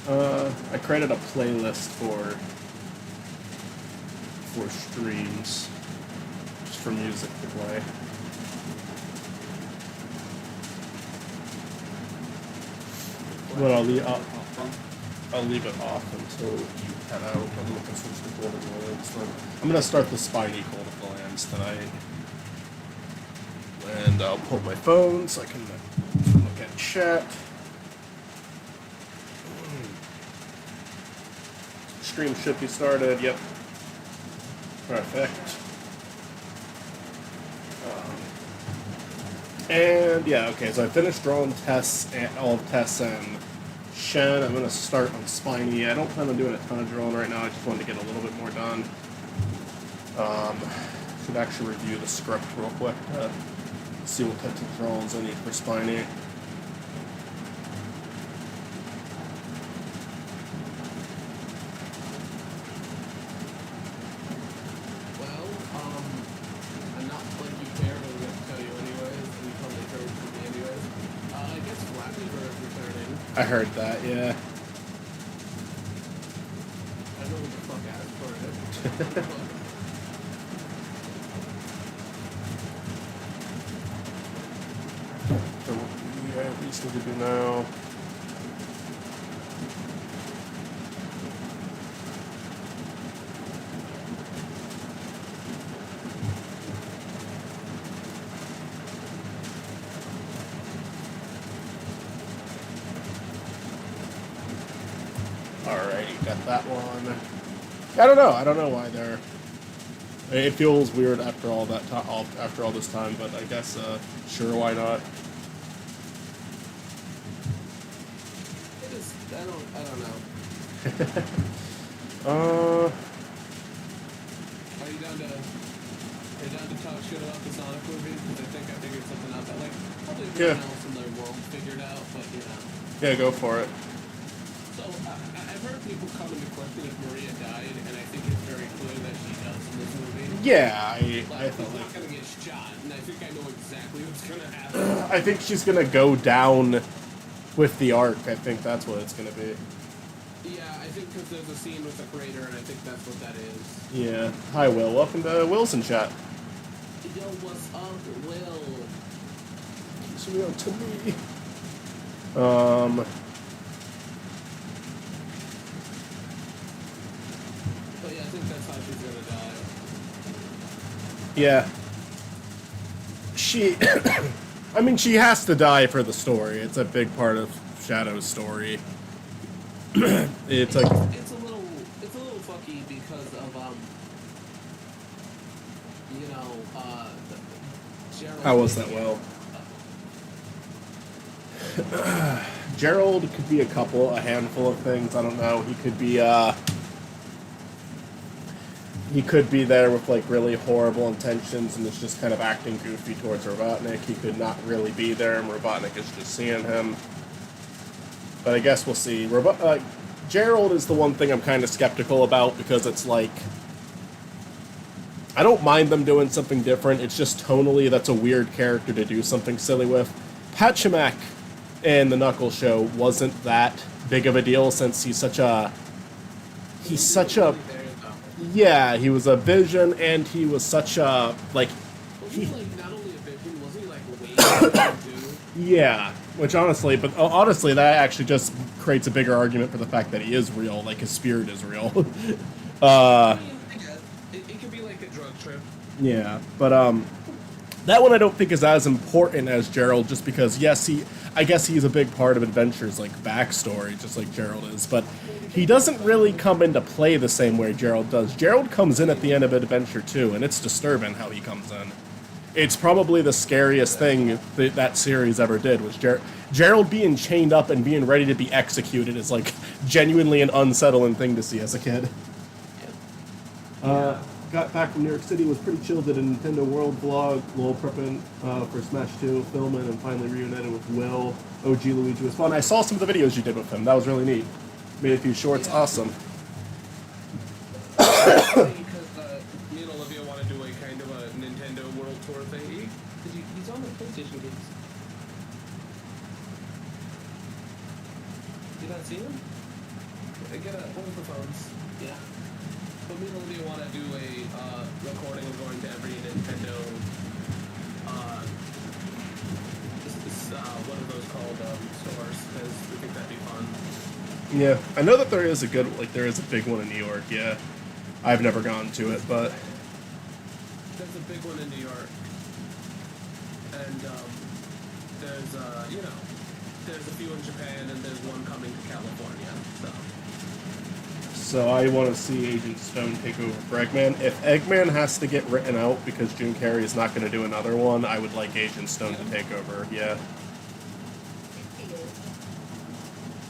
I created a playlist for streams, just for music to play. But I'll leave it off until you head out. I'm looking for some Golden Lands. So I'm gonna start the Spiny Golden Lands tonight, and I'll pull up my phone so I can look at chat. Stream should be started. Yep. Perfect. And yeah, okay, so I finished drawing Tess and all of Tess and Shen. I'm gonna start on Spiny. I don't plan on doing a ton of drawing right now. I just wanted to get a little bit more done. Should actually review the script real quick to see what types of drawings I need for Spiny. I heard that, yeah. I know what the fuck asked for it. So yeah, at least need to do now. Alrighty, got that one. I don't know. I don't know why they're. It feels weird after all that after all this time, but I guess sure, why not? It is. I don't know. Are you down to talk shit about the Sonic movie? Because I figured something out that like probably everyone else in their world figured out, but you know. Yeah, go for it. So I've heard people come into question if Maria died, and I think it's very clear that she does in this movie. Yeah, I feel like not gonna get shot, and I think I know exactly what's gonna happen. I think she's gonna go down with the arc. I think that's what it's gonna be. Yeah, I think because there's a scene with the crater, and I think that's what that is. Yeah. Hi, Will. Welcome to Wilson Chat. Yo, what's up, Will? It's real to me. But yeah, I think that's how she's gonna die. Yeah. She. I mean, she has to die for the story. It's a big part of Shadow's story. It's like. It's a little fucky because of Gerald. How was that, Will? Gerald could be a handful of things. I don't know. He could be there with like really horrible intentions and is just kind of acting goofy towards Robotnik. He could not really be there and Robotnik is just seeing him. But I guess we'll see. Gerald is the one thing I'm kind of skeptical about because it's like, I don't mind them doing something different. It's just tonally that's a weird character to do something silly with. Pachimak in the Knuckles show wasn't that big of a deal since he's such a yeah, he was a vision and he was such a like was he like not only a vision, was he like way too? Yeah, which honestly that actually just creates a bigger argument for the fact that he is real, like his spirit is real. I mean, it could be like a drug trip. Yeah, but that one I don't think is as important as Gerald, just because yes, I guess he's a big part of Adventure's like backstory, just like Gerald is, but he doesn't really come into play the same way Gerald does. Gerald comes in at the end of Adventure 2, and it's disturbing how he comes in. It's probably the scariest thing that series ever did, was Gerald being chained up and being ready to be executed is like genuinely an unsettling thing to see as a kid. Got back from New York City, was pretty chilled at a Nintendo World vlog, lol prepping for Smash 2, filming, and finally reunited with Will. OG Luigi was fun. I saw some of the videos you did with him. That was really neat. Made a few shorts. Yeah. Awesome. Because me and Olivia want to do a kind of a Nintendo World Tour thing. He's on the PlayStation games. You not see him? get a one of the phones. Yeah. But me and Olivia want to do a recording of going to every Nintendo. What are those called? Stores, because we think that'd be fun. Yeah, I know that there is a big one in New York. Yeah, I've never gone to it, but there's a big one in New York, and there's there's a few in Japan, and there's one coming to California. So I want to see Agent Stone take over for Eggman. If Eggman has to get written out because Jim Carrey is not going to do another one, I would like Agent Stone to take over. Yeah.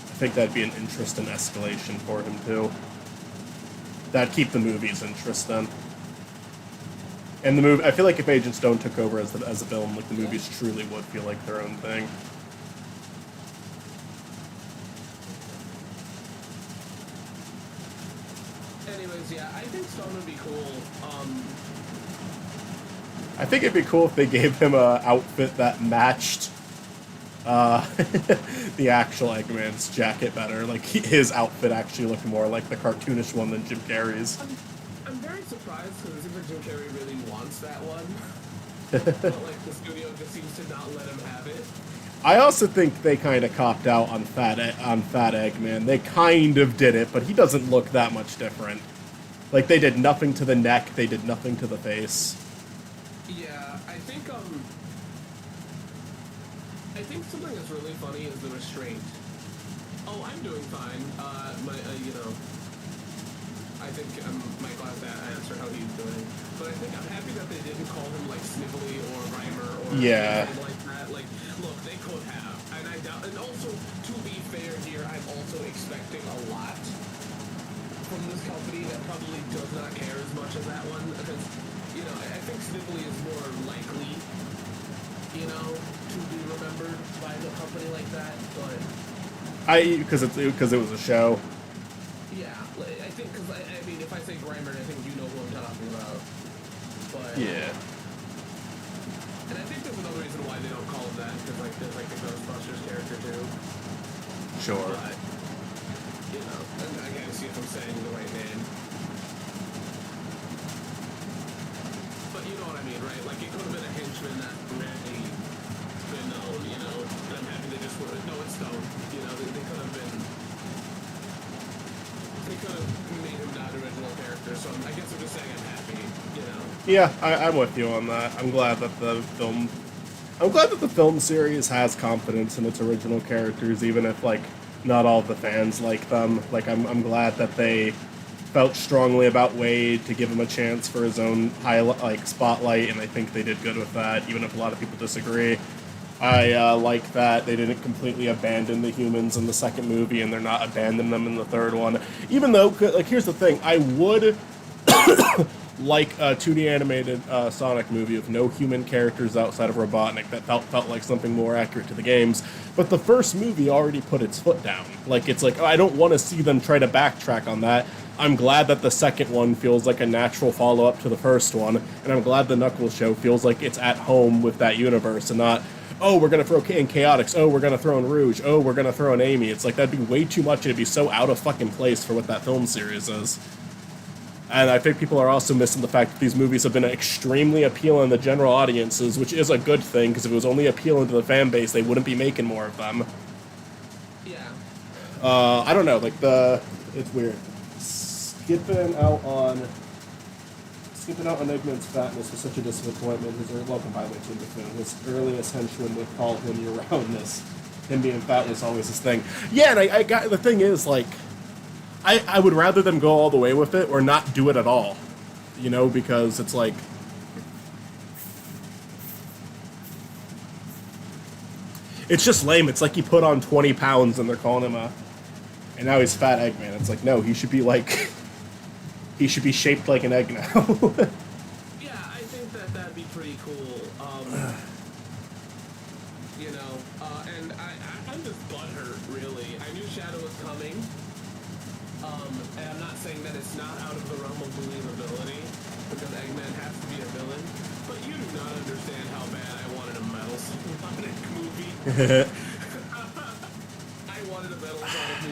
I think that'd be an interesting escalation for him too. That'd keep the movies interesting. And the movie, I feel like if Agent Stone took over as a villain, like the movies truly would feel like their own thing. Anyways, yeah, I think Stone would be cool. I think it'd be cool if they gave him a outfit that matched the actual Eggman's jacket better. Like his outfit actually looked more like the cartoonish one than Jim Carrey's. I'm very surprised because it seems like Jim Carrey really wants that one, but like the studio just seems to not let him have it. I also think they kind of copped out on Fat Eggman. They kind of did it, but he doesn't look that much different. Like they did nothing to the neck, they did nothing to the face. Yeah, I think something that's really funny is the restraint. Oh, I'm doing fine. I think Michael has to answer how he's doing. But I think I'm happy that they didn't call him like Snivelly or Rhymer or anything like that. Like, look, they could have. And I doubt. And also, to be fair here, I'm also expecting a lot from this company that probably does not care as much as that one. Because, I think Snivelly is more likely, to be remembered by the company like that. But because it was a show. yeah, I think because I mean, if I say Grimer, I think you know who I'm talking about. But Yeah. and I think there's another reason why they don't call him that because there's the Ghostbusters character too. Sure. But and I gotta see if I'm saying the right name. But you know what I mean, right? Like it could have been a henchman that already been known, and I'm happy they just were. No, it's Stone. They could have been. They could have made him not original character, so I guess I'm just saying I'm happy, Yeah, I'm with you on that. I'm glad that the film series has confidence in its original characters, even if not all of the fans like them. Like I'm glad that they felt strongly about Wade to give him a chance for his own spotlight, and I think they did good with that, even if a lot of people disagree. I like that they didn't completely abandon the humans in the second movie, and they're not abandoning them in the third one. Even though, here's the thing, I would like a 2D animated Sonic movie with no human characters outside of Robotnik that felt like something more accurate to the games. But the first movie already put its foot down. I don't want to see them try to backtrack on that. I'm glad that the second one feels like a natural follow-up to the first one, and I'm glad the Knuckles show feels like it's at home with that universe and not, oh, we're going to throw in Chaotix, oh, we're going to throw in Rouge, oh, we're going to throw in Amy. It's like, that'd be way too much, it'd be so out of fucking place for what that film series is. And I think people are also missing the fact that these movies have been extremely appealing to general audiences, which is a good thing, because if it was only appealing to the fan base, they wouldn't be making more of them. Yeah. I don't know, it's weird. Skipping out on Eggman's fatness was such a disappointment. Welcome by the way, Tim McMahon. His earliest henchman would call him year-roundness. Him being fat was always his thing. Yeah, and I got the thing is I would rather them go all the way with it or not do it at all. Because it's it's just lame. It's like he put on 20 pounds and they're calling him and now he's Fat Eggman. It's like, no, he should be he should be shaped like an egg now. Yeah, I think that'd be pretty cool. And I'm just butthurt, really. I knew Shadow was coming. And I'm not saying that it's not out of the realm of believability, because Eggman has to be a villain, but you do not understand how bad I wanted a Metal Sonic movie. I wanted a Metal Sonic movie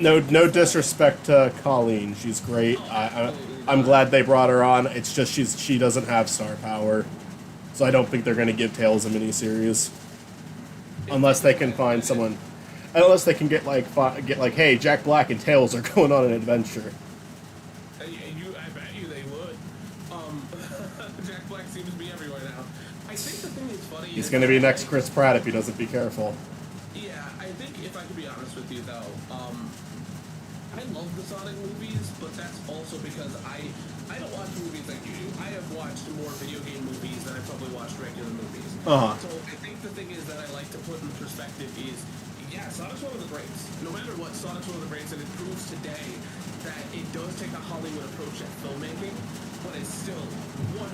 No disrespect to Colleen. She's great. I'm glad they brought her on. It's just she doesn't have star power, so I don't think they're gonna give Tails a miniseries unless they can find someone. Unless they can get like hey, Jack Black and Tails are going on an adventure. I bet you they would. Jack Black seems to be everywhere now. I think the thing that's funny. He's gonna be next Chris Pratt if he doesn't be careful. Yeah, I think if I could be honest with you though, I love the Sonic movies, but that's also because I don't watch movies like you do. I have watched more video game movies than I've probably watched regular movies. Uh-huh. So I think the thing is that I like to put in perspective is, yeah, Sonic's one of the greats. No matter what, Sonic's one of the greats, and it proves today that it does take a Hollywood approach at filmmaking, but it's still 100%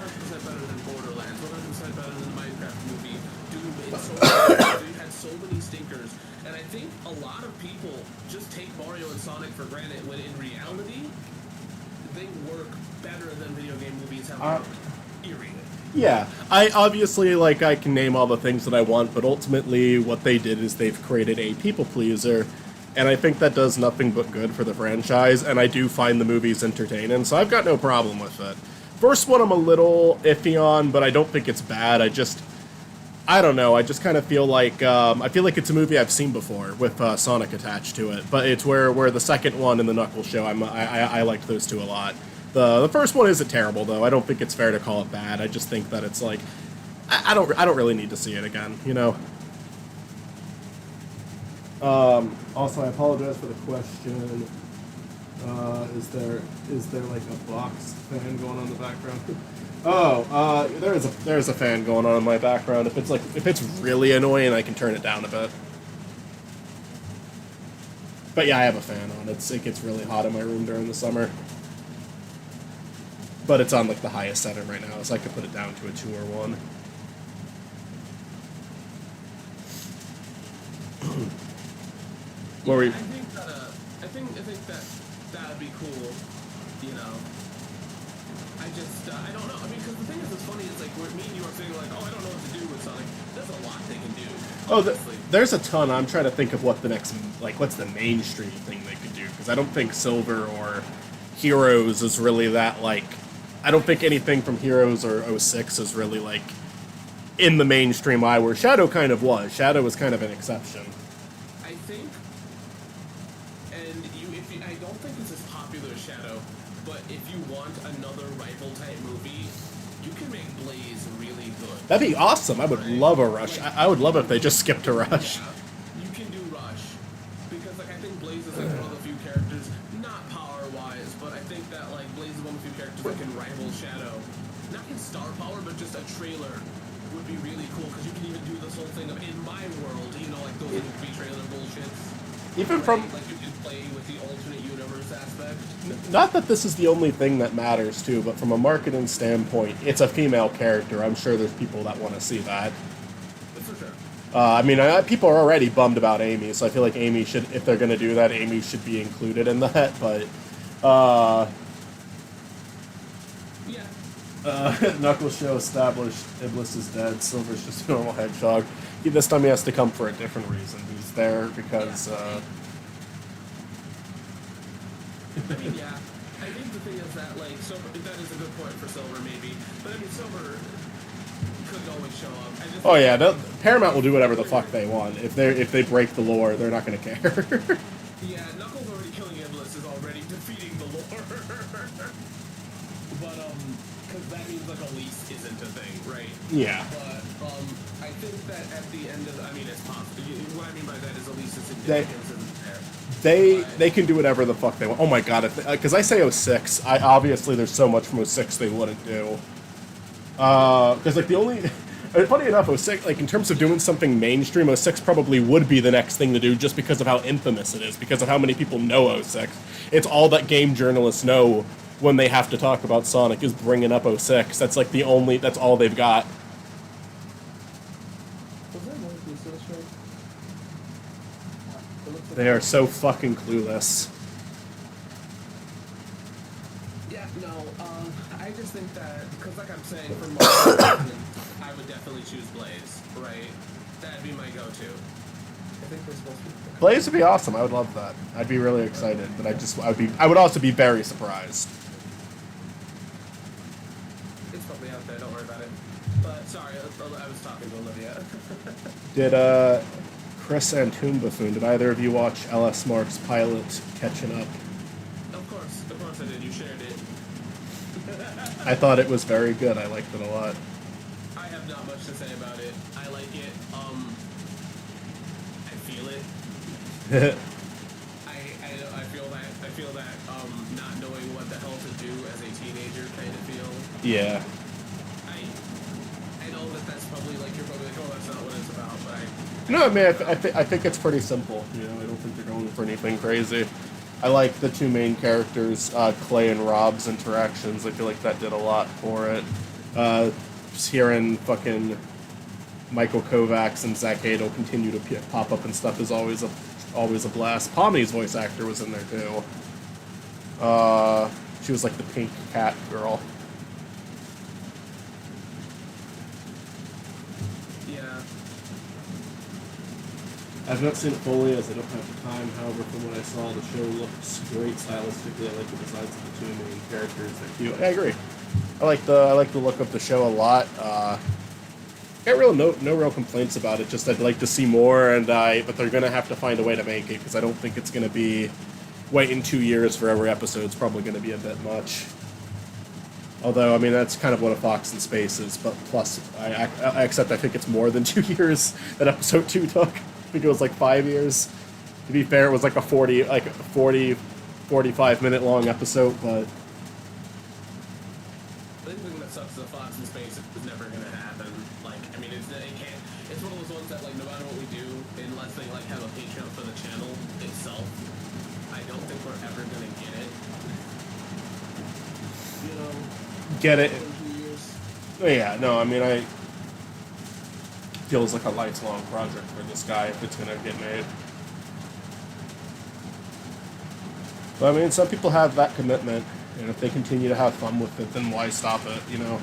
better than Borderlands, 100% better than the Minecraft movie. Dude, it had so many stinkers, and I think a lot of people just take Mario and Sonic for granted when in reality, they work better than video game movies have worked. Period. Yeah, I can name all the things that I want, but ultimately what they did is they've created a people pleaser, and I think that does nothing but good for the franchise, and I do find the movies entertaining, so I've got no problem with it. First one I'm a little iffy on, but I don't think it's bad. I don't know, I just kind of feel like, I feel like it's a movie I've seen before with Sonic attached to it, but it's where the second one and the Knuckles show, I liked those two a lot. The first one isn't terrible though. I don't think it's fair to call it bad. I just think that it's like I don't really need to see it again, you know. Also, I apologize for the question. Is there like a box fan going on in the background? Oh, there's a fan going on in my background. If it's really annoying, I can turn it down a bit. But yeah, I have a fan on. It gets really hot in my room during the summer. But it's on like the highest setting right now, so I could put it down to a 2 or 1. Yeah, I think that that'd be cool. You know, I don't know. I mean, because the thing is, it's funny. It's like me and you are saying like, oh, I don't know what to do with Sonic. There's a lot they can do. Oh, there's a ton. I'm trying to think of what the next, what's the mainstream thing they could do, because I don't think Silver or Heroes is really that, I don't think anything from Heroes or 06 is really, in the mainstream eye, where Shadow kind of was. Shadow was kind of an exception. I think, and I don't think it's as popular as Shadow, but if you want another rival-type movie, you can make Blaze really good. That'd be awesome. I would love a Rush. I would love it if they just skipped a Rush. Yeah, you can do Rush, because, I think Blaze is, one of the few characters, not power-wise, but I think that, Blaze is one of the few characters that can rival Shadow. Not in star power, but just a trailer would be really cool, because you can even do this whole thing of in my world, those movie trailer bullshits. Even from you can play with the alternate universe aspect. Not that this is the only thing that matters too, but from a marketing standpoint, it's a female character. I'm sure there's people that want to see that. For sure. I mean, people are already bummed about Amy, so I feel like Amy should, if they're going to do that, Amy should be included in that, but, Knuckles show established, Iblis is dead, Silver's just a normal hedgehog. This time he has to come for a different reason. He's there because, I mean, yeah. I think the thing is that, Silver, that is a good point for Silver, maybe. But, I mean, Silver could always show up. Oh, yeah, Paramount will do whatever the fuck they want. If they break the lore, they're not going to care. Yeah, Knuckles already killing Iblis is already defeating the lore. But, because that means, Elise isn't a thing, right? Yeah. But, I think that at the end of, it's possible. What I mean by that is Elise's significance isn't there. They can do whatever the fuck they want. Oh my god, because I say 06, obviously there's so much from 06 they wouldn't do. Because, the only... Funny enough, 06, in terms of doing something mainstream, 06 probably would be the next thing to do just because of how infamous it is, because of how many people know 06. It's all that game journalists know when they have to talk about Sonic is bringing up 06. That's, that's all they've got. They are so fucking clueless. Yeah, no, I just think that, because I'm saying, for most I would definitely choose Blaze, right? That'd be my go-to. think we're supposed to. Blaze would be awesome. I would love that. I'd be really excited, but I would also be very surprised. It's probably out there. Don't worry about it. But sorry, I was talking to Olivia. Did Chris and Toon Buffoon, did either of you watch LS Mark's pilot Catching Up? Of course I did. You shared it. I thought it was very good. I liked it a lot. I have not much to say about it. I like it. I feel it. I feel that not knowing what the hell to do as a teenager kind of feel. Yeah. I know that's probably like you're probably like, oh, that's not what it's about, but No, I mean, I think it's pretty simple. You know, I don't think they're going for anything crazy. I like the two main characters, Clay and Rob's interactions. I feel like that did a lot for it. Just hearing fucking Michael Kovacs and Zach Hadel continue to pop up and stuff is always a blast. Pomni's voice actor was in there too. She was like the pink cat girl. yeah. I've not seen it fully as I don't have the time. However, from what I saw, the show looks great stylistically. I like the designs of the two main characters. They're cute. I agree. I like the look of the show a lot. Got no real complaints about it. Just I'd like to see more, but they're gonna have to find a way to make it because I don't think it's gonna be waiting 2 years for every episode. It's probably gonna be a bit much. Although I mean that's kind of what a Fox in Space is, but plus I think it's more than 2 years that episode 2 took. I think it was like 5 years. To be fair, it was like a 45-minute long episode, but The thing that sucks is the Fox in Space is never gonna happen. Like, I mean, it can't. It's one of those ones that, like, no matter what we do, unless they like have a Patreon for the channel itself, I don't think we're ever gonna get it. You know. get it. In 2 years. Yeah, no, I mean, feels like a lifelong project for this guy if it's gonna get made. But I mean, some people have that commitment, and if they continue to have fun with it, then why stop it? You know.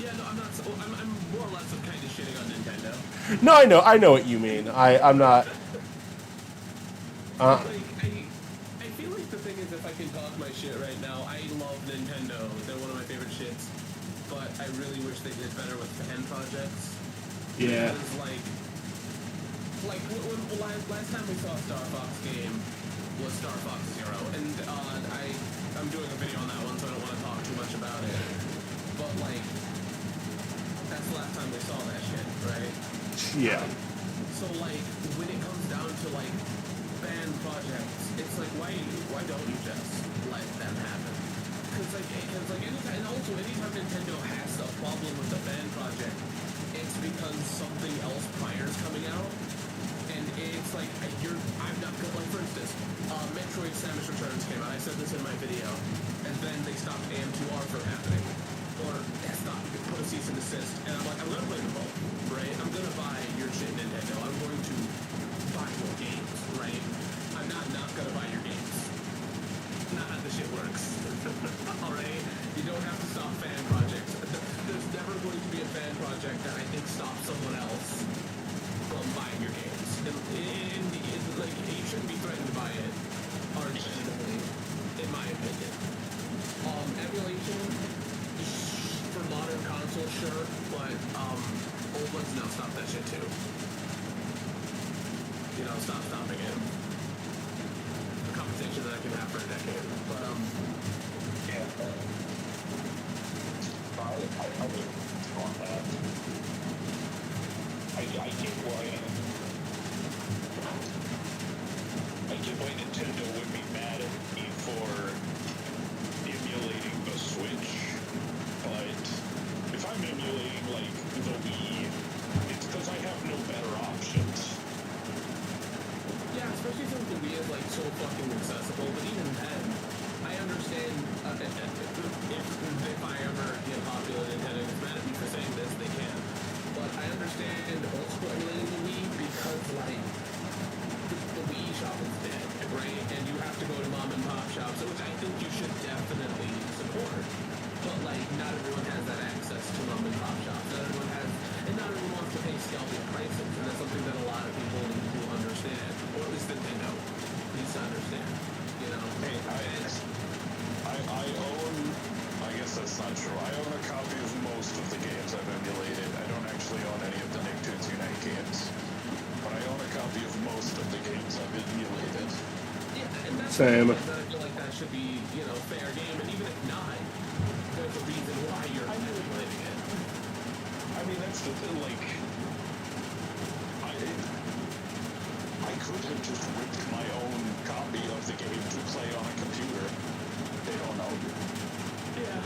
Yeah, no, I'm not. I'm more or less kind of shitting on Nintendo. No, I know what you mean. I'm not. Like, I feel like the thing is, if I can talk my shit right now, I love Nintendo. They're one of my favorite shits. But I really wish they did better with fan projects. Yeah. Because, when last time we saw a Star Fox game was Star Fox Zero, and I'm doing a video on that one, so I don't want to talk too much about it. But like, that's the last time we saw that shit, right? Yeah. So like, when it comes down to like fan projects, it's like why don't you just let them happen? Because anytime Nintendo has a problem with the fan project, it's because something else prior is coming out, and it's like I'm not gonna, like, for instance, Metroid Samus Returns came out. I said this in my video, and then they stopped AM2R from happening, or they stopped, put a cease and desist, and I'm like, I'm gonna play them both, right? I'm gonna buy your shit, Nintendo. I'm going to buy your games, right? I'm not gonna buy your games. Not how the shit works. Alright? You don't have to stop fan projects. There's never going to be a fan project that I think stops someone else from buying your games. Like, you shouldn't be threatened to buy it originally, in my opinion. Emulation, for modern consoles, sure, but old ones, no, stop that shit too. You know, stop stopping it. A conversation that I can have for a decade. But yeah, I would on that. I get why Nintendo would be mad at me for emulating the Switch, but if I'm emulating like the Wii, it's because I have no better options. yeah, especially since the Wii is like so fucking accessible. But even then, I understand if I ever get popular, Nintendo is mad at me for saying this, they can. But I understand old school emulating the Wii because like the Wii shop is dead, right? And you true. I own a copy of most of the games I've emulated. I don't actually own any of the Nicktoons Unite games, but I own a copy of most of the games I've emulated. Yeah, and that's Same. I feel like that should be, fair game, and even if not, there's a reason why you're emulating it. I mean, that's the thing, like, I could have just ripped my own copy of the game to play on a computer. They don't know. Yeah.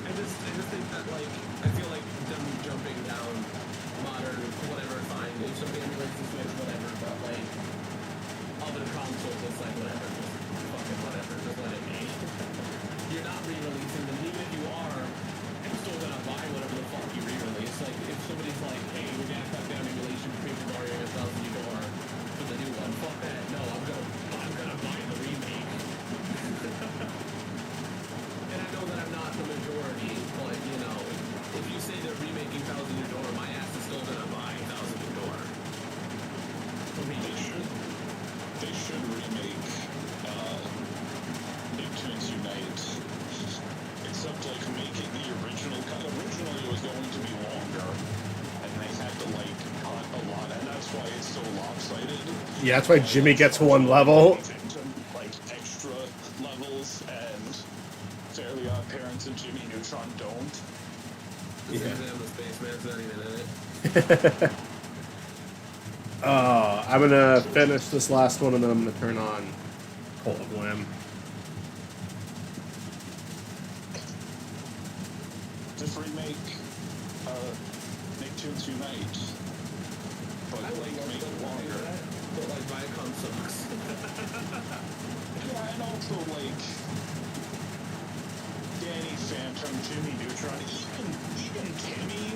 I just think that, like, I feel like them jumping down modern, whatever, fine. If somebody emulates the Switch, whatever, but, like, other consoles, it's like, whatever, just fucking whatever, just let it be. You're not re-releasing them, even if you are, I'm still gonna buy whatever the fuck you re-release. Like, if somebody's like, hey, we're gonna cut down emulation for Paper Mario 1000 Eudora for the new one, fuck that. No, I'm gonna buy the remake. And I know that I'm not the majority, but, if you say they're remaking 1000 Eudora, my ass is still gonna buy 1000 Eudora. They should remake Nicktoons Unite, except like making the original cut. Originally it was going to be longer, and they had to like cut a lot, and that's why it's so lopsided. Yeah, that's why Jimmy gets one level. Like extra levels, and Fairly Odd Parents and Jimmy Neutron don't. This exam of Spaceman's not even in it. I'm gonna finish this last one and then I'm gonna turn on Cult of Lamb. Just remake Nicktoons Unite, but like make it longer. But like Viacom sucks. Yeah, and also like Danny Phantom, Jimmy Neutron, even Timmy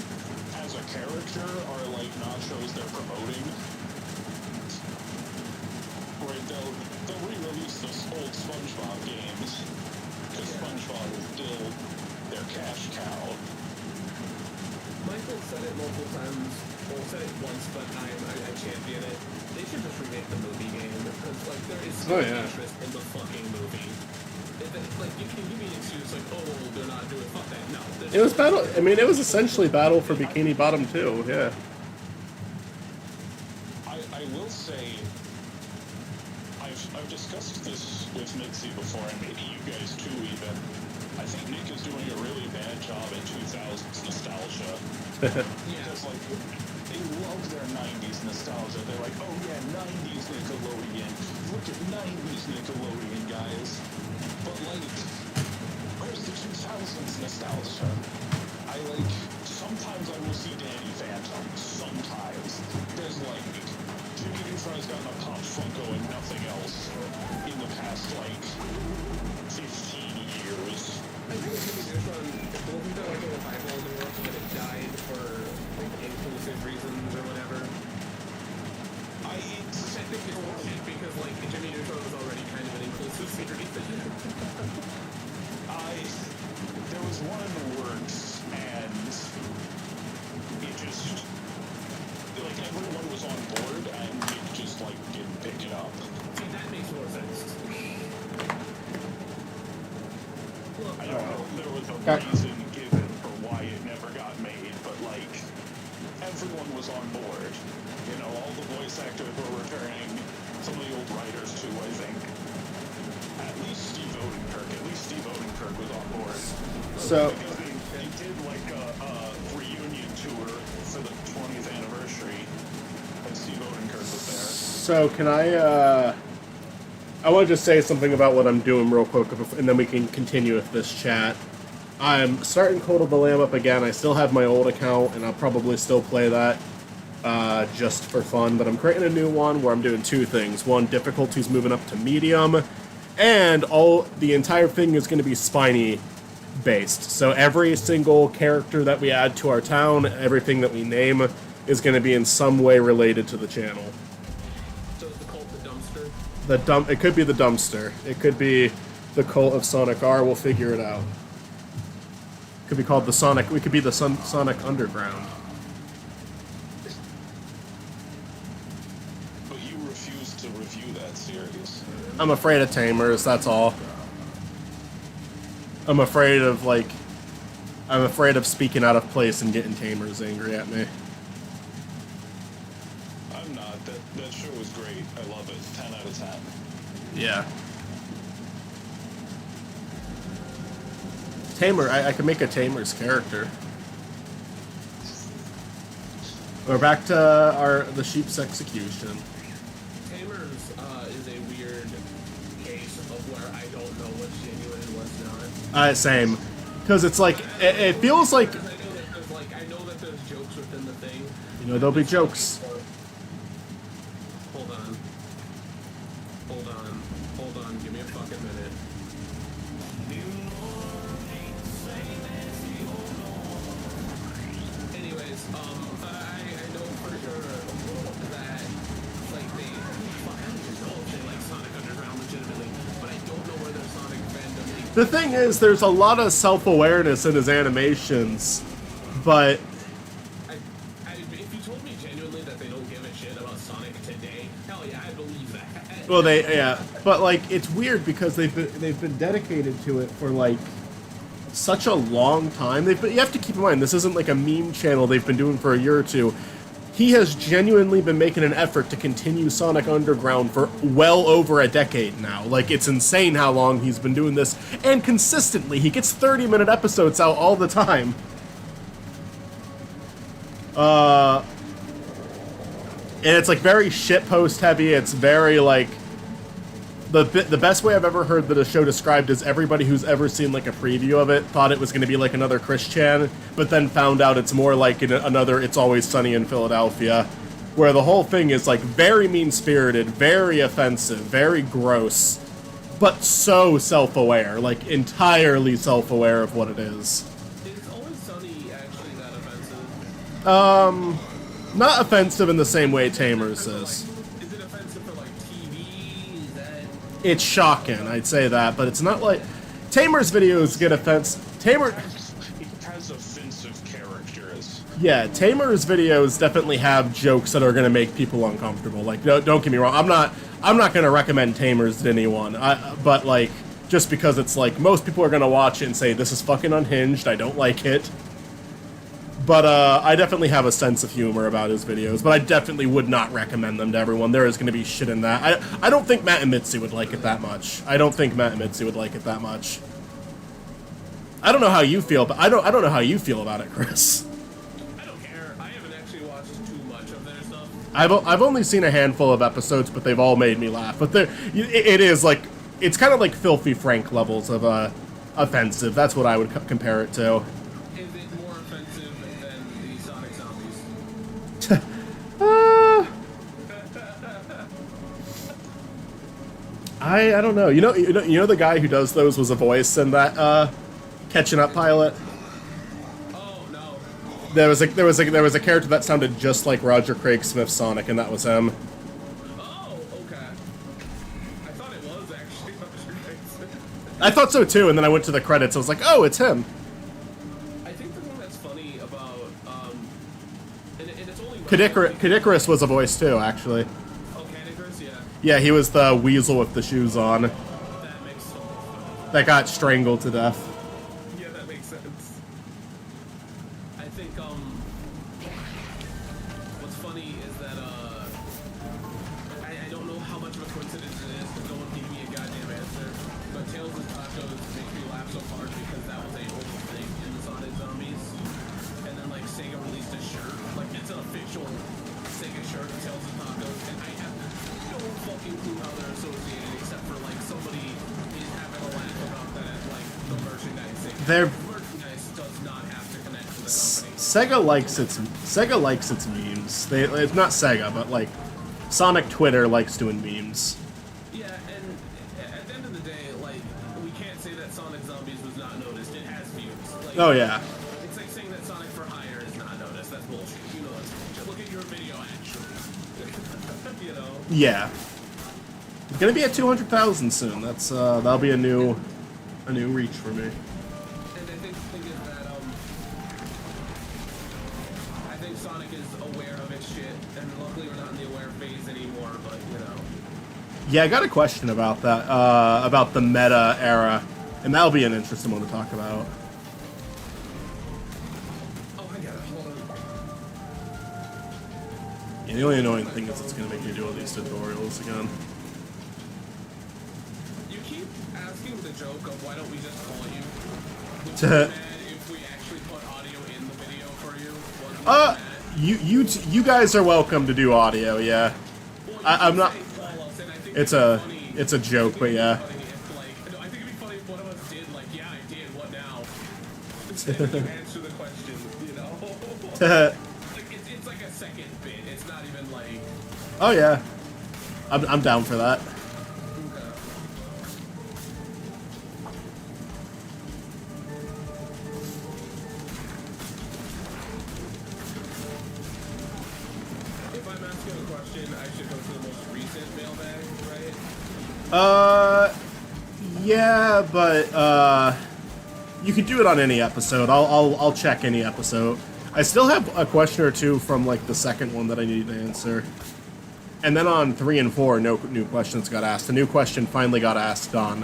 as a character are like not shows they're promoting. Right, they'll re-release those old SpongeBob games because SpongeBob is still their cash cow. Michael said it multiple times. Well, said it once, but I champion it. They should just remake the movie game because like there is so much interest in the fucking movie. Like you can give me an excuse like, oh, they're not doing fuck that. No, It was battle. I mean, it was essentially Battle for Bikini Bottom 2. Yeah. I will say, I've discussed this with Nixie before, and maybe you guys too even. I think Nick is doing a really bad job at 2000s nostalgia. Because like, they love their 90s nostalgia. They're like, oh yeah, 90s Nickelodeon. Look at 90s Nickelodeon, guys. But like, where's the 2000s nostalgia? Sometimes I will see Danny Phantom. Sometimes. There's like, Jimmy Neutron's gotten a Pop Funko and nothing else in the past, like, 15 years. I think Jimmy Neutron, wasn't there like a revival in the world that it died for like inclusive reasons or whatever? I think it's bullshit because like Jimmy Neutron was already kind of an inclusive series. There was one in the works, and it just, like, everyone was on board, and it just, like, didn't pick it up. See, that makes more sense. Look, I don't know if there was a reason given for why it never got made, but, like, everyone was on board. You know, all the voice actors were returning, some of the old writers, too, I think. At least Steve Odenkirk was on board. So Because they did like a reunion tour for the 20th anniversary, and Steve Odenkirk was there. So can I want to just say something about what I'm doing real quick, and then we can continue with this chat. I'm starting Cult of the Lamb up again. I still have my old account, and I'll probably still play that just for fun, but I'm creating a new one where I'm doing two things. One, difficulty's moving up to medium, and the entire thing is going to be Spiny based. So every single character that we add to our town, everything that we name, is going to be in some way related to the channel. so is the cult the dumpster? It could be the dumpster. It could be the Cult of Sonic R. We'll figure it out. It could be called the Sonic. We could be the Sonic Underground. But you refuse to review that series. I'm afraid of Tamers. That's all. I'm afraid of like I'm afraid of speaking out of place and getting Tamers angry at me. I'm not. That show was great. I love it. 10 out of 10. Yeah. Tamer, I could make a Tamer's character. We're back to the sheep's execution. Tamers is a weird case of where I don't know what's genuine and what's not. Same. Because it's like, it feels like... I know that there's jokes within the thing. You know, there'll be jokes. Hold on. Hold on. Give me a fucking minute. Anyways, I know for sure that, like, I don't even know if they like Sonic Underground legitimately, but I don't know where their Sonic fandom is. The thing is, there's a lot of self-awareness in his animations, but... if you told me genuinely that they don't give a shit about Sonic today, hell yeah, I believe that. Well, yeah, but like it's weird because they've been dedicated to it for like such a long time. You have to keep in mind this isn't like a meme channel they've been doing for a year or two. He has genuinely been making an effort to continue Sonic Underground for well over a decade now. Like, it's insane how long he's been doing this, and consistently. He gets 30-minute episodes out all the time. And it's like very shitpost heavy. It's very like the best way I've ever heard that a show described is everybody who's ever seen like a preview of it thought it was going to be like another Chris Chan, but then found out it's more like another It's Always Sunny in Philadelphia, where the whole thing is like very mean-spirited, very offensive, very gross, but so self-aware, like entirely self-aware of what it is. Is Always Sunny actually that offensive? Not offensive in the same way Tamers is. Is it offensive for like TV? Is that... It's shocking, I'd say that, but it's not like... Tamer's videos get offensive. Tamer... He has offensive characters. Yeah, Tamer's videos definitely have jokes that are going to make people uncomfortable. Like, don't get me wrong, I'm not going to recommend Tamer's to anyone, but like, just because it's like, most people are going to watch it and say, this is fucking unhinged, I don't like it. But I definitely have a sense of humor about his videos, but I definitely would not recommend them to everyone. There is going to be shit in that. I don't think Matt and Mitzi would like it that much. I don't know how you feel, but I don't know how you feel about it, Chris. I don't care. I haven't actually watched too much of their stuff. I've only seen a handful of episodes, but they've all made me laugh. But it is like, it's kind of like Filthy Frank levels of offensive. That's what I would compare it to. Is it more offensive than the Sonic Zombies? I don't know. You know the guy who does those was a voice in that Catching Up pilot. Oh no. There was a character that sounded just like Roger Craig Smith's Sonic, and that was him. Oh, okay. I thought it was actually. I thought so too, and then I went to the credits. I was like, oh, it's him. I think the thing that's funny about and it's only Kid was a voice too, actually. Oh, Caddigress, yeah. Yeah, he was the weasel with the shoes on That makes so much sense. that got strangled to death. Yeah, that makes sense. I think what's funny is that I don't know how much of a coincidence it is because no one gave me a goddamn answer. But Tails and Tacos make me laugh so hard because that was a whole thing in the Sonic Zombies. And then like Sega released a shirt, like it's an official Sega shirt of Tails and Tacos, and I have no fucking clue how they're associated except for like somebody is having a laugh about that, like the merchandising. They're- Merchandise does not have to connect to the company. Sega likes its memes. It's not Sega, but like Sonic Twitter likes doing memes. Yeah, and at the end of the day, like, we can't say that Sonic Zombies was not noticed. It has views. Like, Oh yeah. it's like saying that Sonic for Hire is not noticed. That's bullshit. You know that's bullshit. Look at your video, actually. You know? Yeah. It's gonna be at 200,000 soon. That'll be a new reach for me. And I think the thing is that, I think Sonic is aware of its shit, and luckily we're not in the aware phase anymore, but, you know. Yeah, I got a question about that, about the meta era, and that'll be an interesting one to talk about. Yeah, the only annoying thing is it's gonna make me do all these tutorials again. You keep asking the joke of why don't we just call you? Would you be mad if we actually put audio in the video for you? You guys are welcome to do audio, yeah. Well, I'm not. call us, and I think It's it'd a be funny. it's a joke, but yeah. Funny if, like, no, I think it'd be funny if one of us did, like, yeah, I did, what now? Instead of you answer the question, you know? Like, it's like a second bit, it's not even like... Oh yeah, I'm down for that. If I'm asking a question, I should go to the most recent mailbag, right? Yeah, but you could do it on any episode. I'll check any episode. I still have a question or two from like the second one that I need to answer. And then on 3 and 4, no new questions got asked. A new question finally got asked on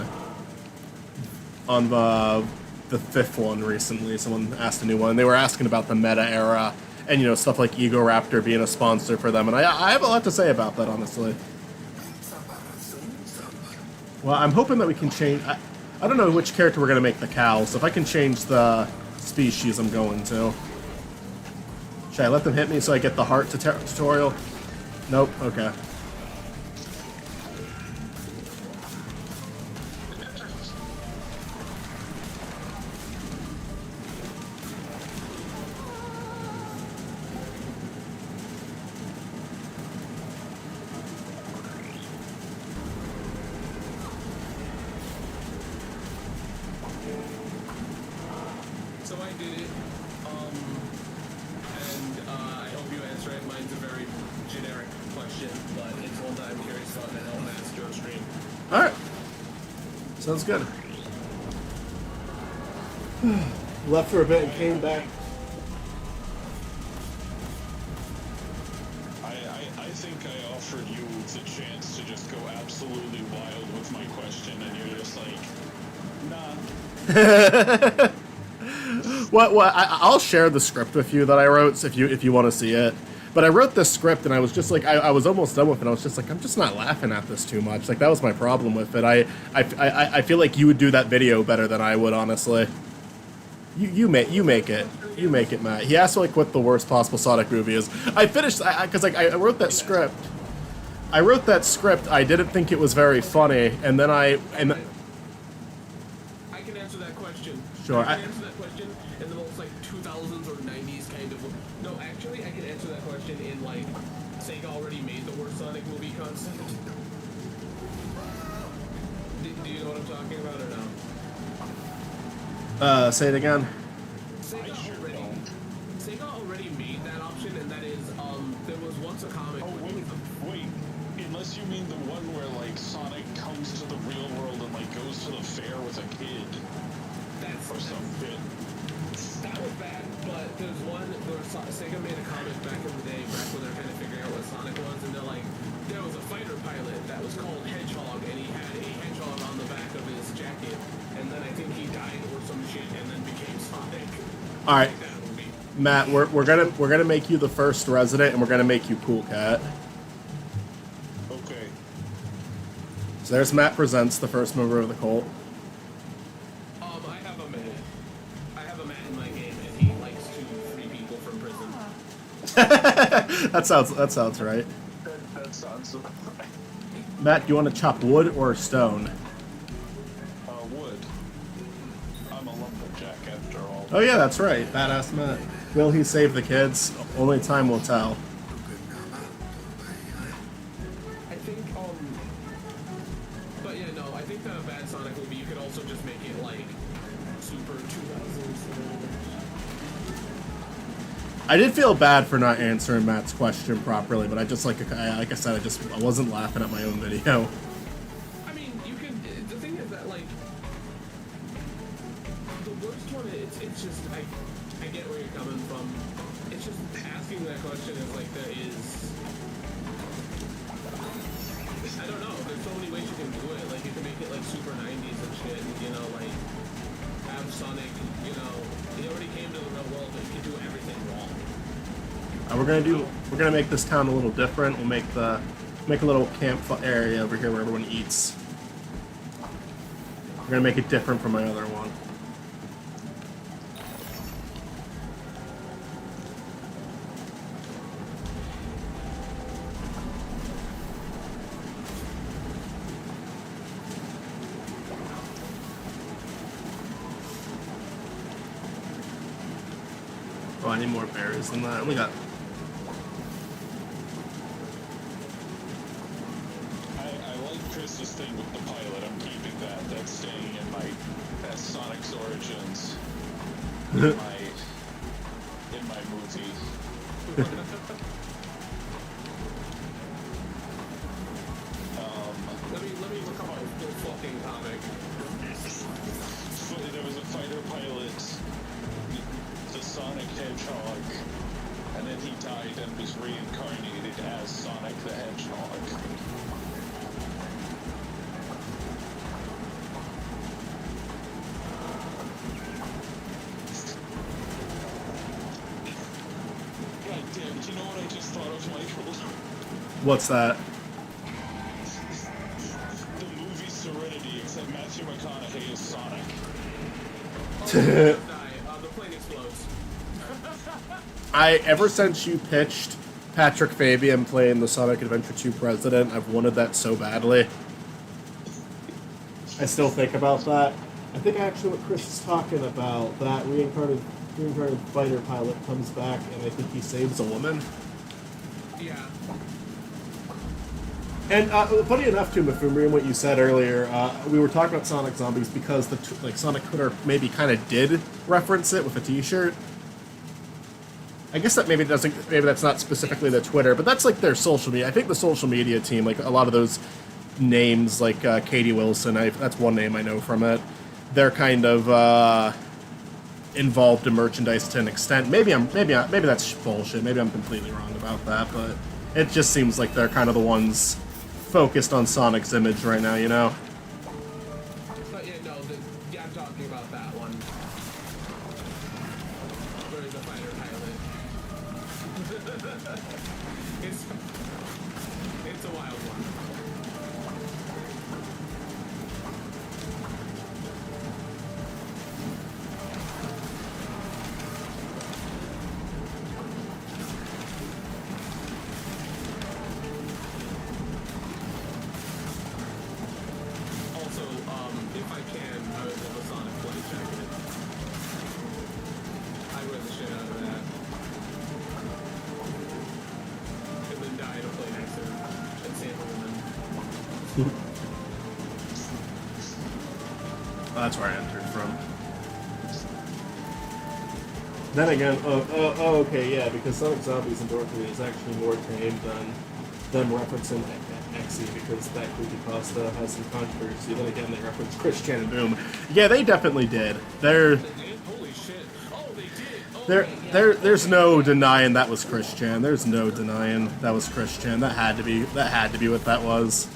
the 5th one recently. Someone asked a new one. They were asking about the meta era and, you know, stuff like Ego Raptor being a sponsor for them. And I have a lot to say about that, honestly. Well, I'm hoping that we can change... I don't know which character we're going to make the cow, so if I can change the species, I'm going to. Should I let them hit me so I get the heart tutorial? Nope, okay. So I did it, and I hope you answer it. Mine's a very generic question, but it's one that I'm curious on, and I'll ask your stream. Alright. Sounds good. Left for a bit and came back. I think I offered you the chance to just go absolutely wild with my question, and you're just like, nah. What? I'll share the script with you that I wrote so if you want to see it. But I wrote this script and I was just like, I was almost done with it. I was just like, I'm just not laughing at this too much. Like, that was my problem with it. I feel like you would do that video better than I would, honestly. You make it, Matt. He asked like what the worst possible Sonic movie is. I finished because like I wrote that script. I didn't think it was very funny, and then I can answer that question. Sure. I can answer that question in the most like 2000s or 90s kind of. No, actually, I can answer that question in like Sega already made the worst Sonic movie concept. Do you know what I'm talking about or no? Say it again. Sega already made that option, and that is there was once a comic. Oh wait. Unless you mean the one where like Sonic comes to the real world and like goes to the fair with a kid. Or some shit. That was bad, but there's one where Sega made a comic back in the day, back when they're kind of figuring out what Sonic was, and they're like, there was a fighter pilot that was called Hedgehog, and he had a hedgehog on the back of his jacket, and then I think he died or some shit, and then became Sonic. All right, Matt, we're gonna make you the first resident, and we're gonna make you Cool Cat. Okay. So there's Matt Presents, the first member of the cult. I have a Matt in my game, and he likes to free people from prison. That sounds right. That sounds right. Matt, do you want to chop wood or stone? Wood. I'm a lumberjack after all. Oh yeah, that's right. Badass Matt. Will he save the kids? Only time will tell. I think, but yeah, no, I think that a bad Sonic movie, you could also just make it like super 2000s. I did feel bad for not answering Matt's question properly, but I just like I said, I wasn't laughing at my own video. I mean, you can. The thing is that like the worst one, it's just I get where you're coming from. It's just asking that question is like there is. I don't know. There's so many ways you can do it. Like you can make it like super 90s and shit. And, you know, like have Sonic. You know, he already came to the real world, but he can do everything wrong. We're gonna make this town a little different. We'll make a little camp area over here where everyone eats. We're gonna make it different from my other one. Oh, I need more berries than that. We got. I like Chris's thing with the pilot. I'm keeping that. That's staying in my Sonic's origins. In my movie. Let me look up my full fucking comic. There was a fighter pilot, the Sonic Hedgehog, and then he died and was reincarnated as Sonic the Hedgehog. God damn, do you know what I just thought of, Michael? What's that? The movie Serenity, except Matthew McConaughey is Sonic. The plane explodes. Ever since you pitched Patrick Fabian playing the Sonic Adventure 2 president, I've wanted that so badly. I still think about that. I think actually what Chris is talking about, that reincarnated fighter pilot comes back and I think he saves a woman. Yeah. And funny enough, too, Mafumri, and what you said earlier, we were talking about Sonic Zombies because Sonic Twitter maybe kind of did reference it with a T-shirt. I guess that maybe that's not specifically the Twitter, but that's like their social media. I think the social media team, like a lot of those names, like Katie Wilson, that's one name I know from it. They're kind of involved in merchandise to an extent. Maybe that's bullshit. Maybe I'm completely wrong about that, but it just seems like they're kind of the ones focused on Sonic's image right now, you know? But yeah, no, I'm talking about that one. Where is the fighter pilot? It's a wild one. Also, if I can, I would love a Sonic play jacket. I'd wear the shit out of that. And then die to play next to him and sample him. That's where I entered from. Then again, okay, yeah, because Sonic Zombies and Dorothy is actually more tame than them referencing Exy, because that creepypasta has some controversy. Then again, they reference Chris Chan and Boom. Yeah, they definitely did. They did? Holy shit. Oh, they did. Oh, There's no denying that was Chris Chan. There's no denying that was Chris Chan. That had to be what that was.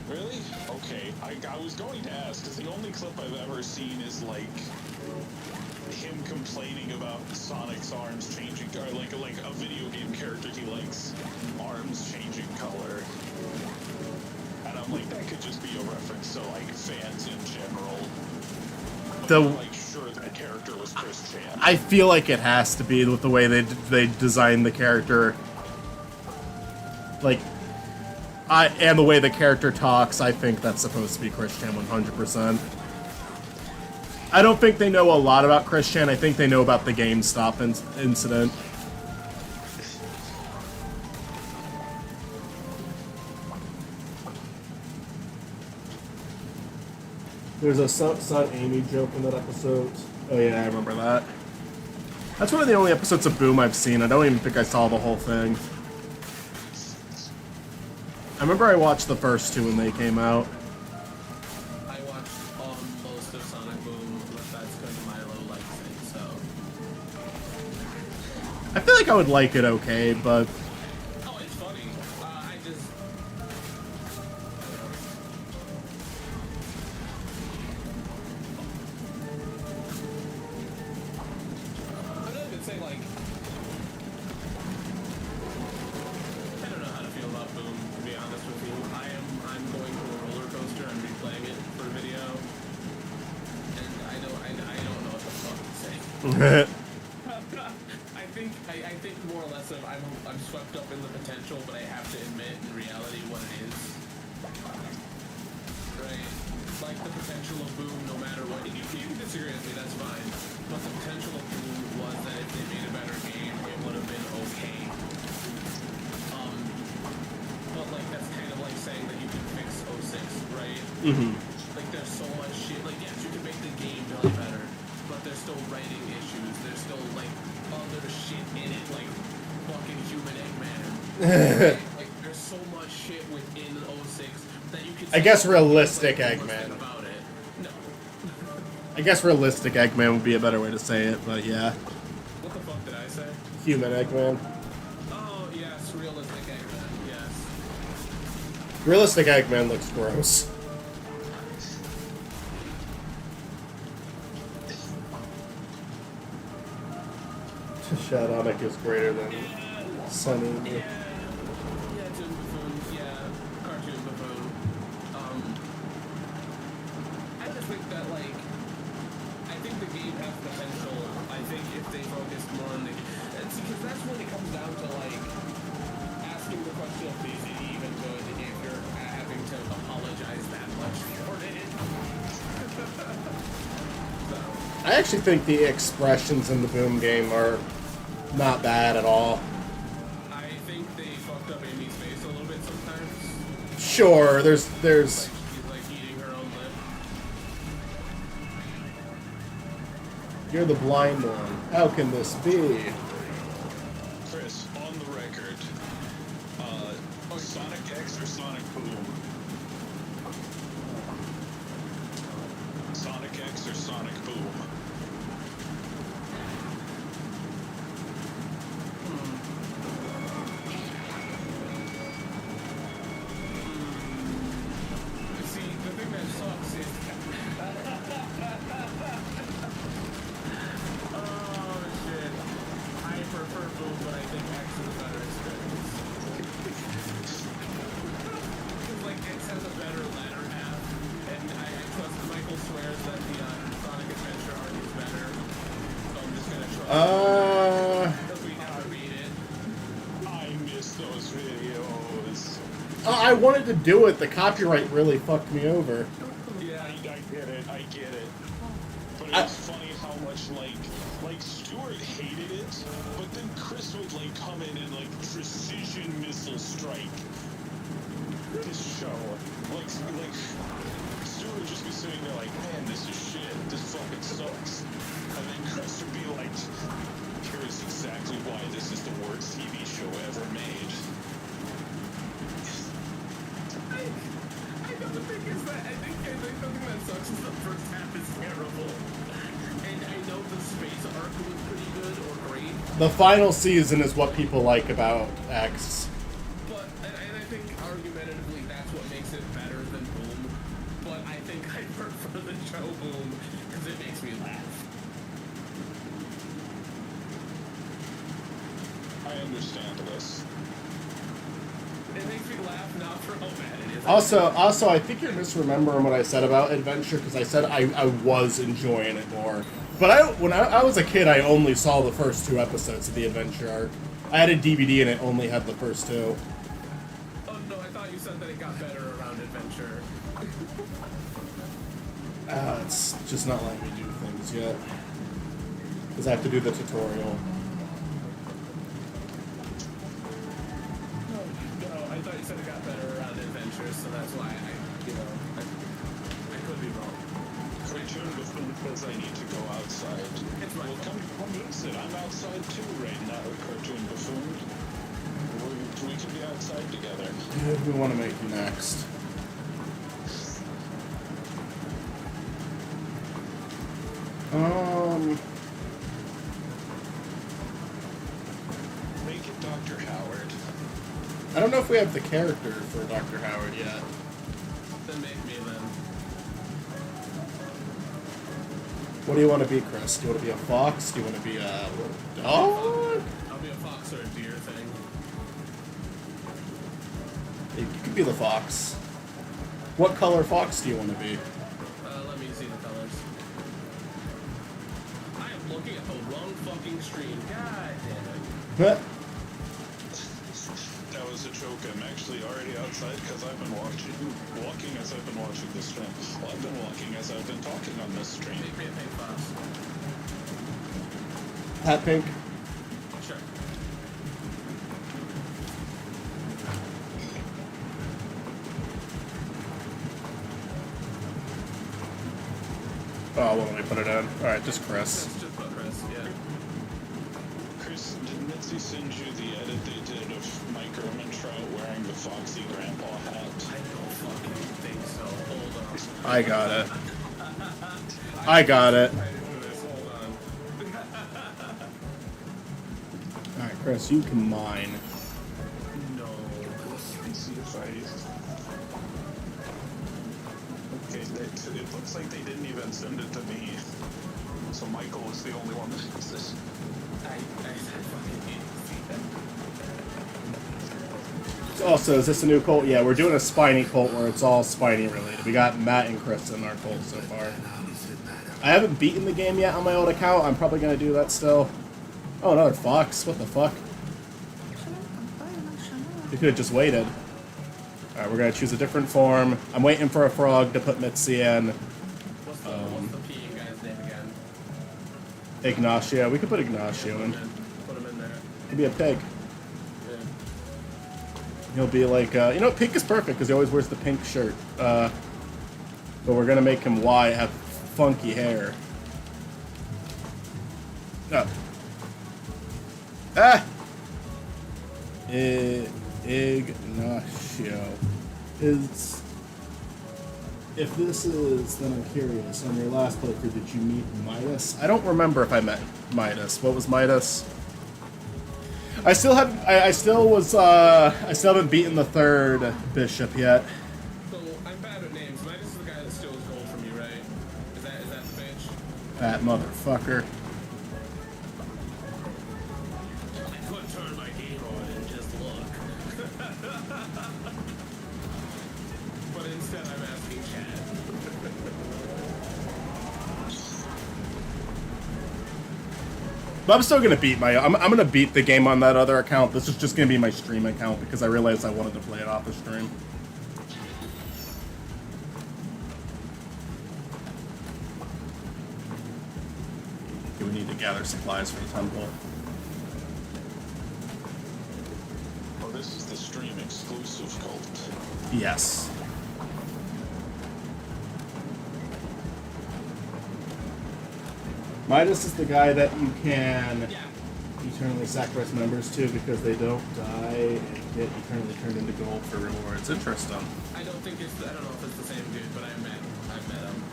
Really? Okay. I was going to ask, because the only clip I've ever seen is, like, him complaining about Sonic's arms changing, or like a video game character he likes arms changing color. And I'm like, that could just be a reference to, like, fans in general. I'm like, sure that character was Chris Chan. I feel like it has to be with the way they designed the character. Like, and the way the character talks, I think that's supposed to be Chris Chan 100%. I don't think they know a lot about Chris Chan. I think they know about the GameStop incident. There's a son Amy joke in that episode. Oh yeah, I remember that. That's one of the only episodes of Boom I've seen. I don't even think I saw the whole thing. I remember I watched the first two when they came out. I watched most of Sonic Boom, but that's because Milo likes it, so. I feel like I would like it okay, but Oh, it's funny. I just. I don't even say, like. I think more or less of I'm swept up in the potential, but I have to admit in reality what it is. Right? Like the potential of Boom, no matter what. You can disagree with me, that's fine. But the potential of Boom was that if they made a better game, it would have been okay. But like that's kind of like saying that you can fix 06, right? Mm-hmm. Like there's so much shit. Like yes, you can make the game better, but there's still writing issues. There's still like other shit in it, like fucking Human Eggman. Like there's so much shit within 06 that you can. I guess realistic like, Eggman. About it. No. I guess realistic Eggman would be a better way to say it, but yeah. What the fuck did I say? Human Eggman. Oh yes, realistic Eggman. Yes. Realistic Eggman looks gross. Shadonic is greater than Sunny. Yeah, Toon Buffoon. Yeah, cartoon buffoon. I just think that like, I think the game has potential. I think if they focused more on the, because that's when it comes down to like asking the question of is it even good if you're having to apologize that much for it. So. I actually think the expressions in the Boom game are not bad at all. I think they fucked up Amy's face a little bit sometimes. Sure, there's Like she's like eating her own lip. You're the blind one. How can this be? Chris, on the record, Sonic X or Sonic Boom? Sonic X or Sonic Boom? See, the thing that sucks is. Oh shit. I prefer Boom, but I think X is a better experience. Because like X has a better ladder half, and I trust Michael swears that the Sonic Adventure art is better. So I'm just gonna trust because we never beat it. I miss those videos. I wanted to do it. The copyright really fucked me over. Yeah. I get it. But it was funny how much like Stuart hated it, but then Chris would like come in and like precision missile strike this show. Like Stuart would just be sitting there like, man, this is shit. This fucking sucks. And then Chris would be like, here's exactly why this is the worst TV show ever made. I know the thing is that I think the thing that sucks is the first half is terrible. And I know the space arc was pretty good or great, The final season is what people like about X. but and I think argumentatively that's what makes it better than Boom. But I think I prefer the show Boom because it makes me laugh. I understand this. It makes me laugh not for how bad it is. Also, I think you're misremembering what I said about Adventure, because I said I was enjoying it more. But when I was a kid, I only saw the first 2 episodes of the Adventure arc. I had a DVD and it only had the first 2. Oh no, I thought you said that it got better around Adventure. It's just not letting me do things yet. Because I have to do the tutorial. No, I thought you said it got better around Adventure, so that's why I could be wrong. Cartoon Buffoon because I need to go outside. It's my Well, fault. come visit. I'm outside too right now, Cartoon Buffoon. We can be outside together. Who do we want to make next? Make it Dr. Howard. I don't know if we have the character for Dr. Howard yet. Then make me then. What do you want to be, Chris? Do you want to be a fox? Do you want to be a dog? I'll be a fox or a deer thing. You could be the fox. What color fox do you want to be? Let me see the colors. I am looking looking at the wrong fucking screen. God damn it. Huh? That was a joke. I'm actually already outside because I've been walking as I've been watching this stream. Well, I've been walking as I've been talking on this stream. Make me a pink box. Hat pink. Sure. Oh, well, let me put it in. Alright, just Chris. Just put Chris, yeah. Chris, did Mitzi send you the edit they did of Mike Ehrmantraut wearing the Foxy Grandpa hat? I don't fucking think so. Hold on. I got it. I got it. Right into this. Hold on. Alright, Chris, you can mine. No. Let me see if I... Okay, it looks like they didn't even send it to me. So Michael was the only one that has this. I fucking hate to see that. Also, is this a new cult? Yeah, we're doing a Spiny cult where it's all Spiny related. We got Matt and Chris in our cult so far. I haven't beaten the game yet on my old account. I'm probably going to do that still. Oh, another fox. What the fuck? You could have just waited. Alright, we're going to choose a different form. I'm waiting for a frog to put Mitzi in. What's the peeing guy's name again? Ignacio. We could put Ignacio in. Put him in there. Could be a pig. Yeah. He'll be like, you know, pink is perfect because he always wears the pink shirt. But we're gonna make him white, have funky hair. Oh. Ah! Ignacio. Is... If this is, then I'm curious. On your last playthrough, did you meet Midas? I don't remember if I met Midas. What was Midas? I still haven't beaten the third bishop yet. So, I'm bad at names. Midas is the guy that steals gold from you, right? Is that the bitch? That motherfucker. I could turn my game on and just look. But instead I'm asking Chad. But I'm still gonna beat I'm gonna beat the game on that other account. This is just gonna be my stream account because I realized I wanted to play it off the stream. Okay, we need to gather supplies for the temple. Oh, this is the stream exclusive cult. Yes. Midas is the guy that you can eternally sacrifice members to because they don't die and get eternally turned into gold for rewards. Interesting. I don't know if it's the same dude, but I met him.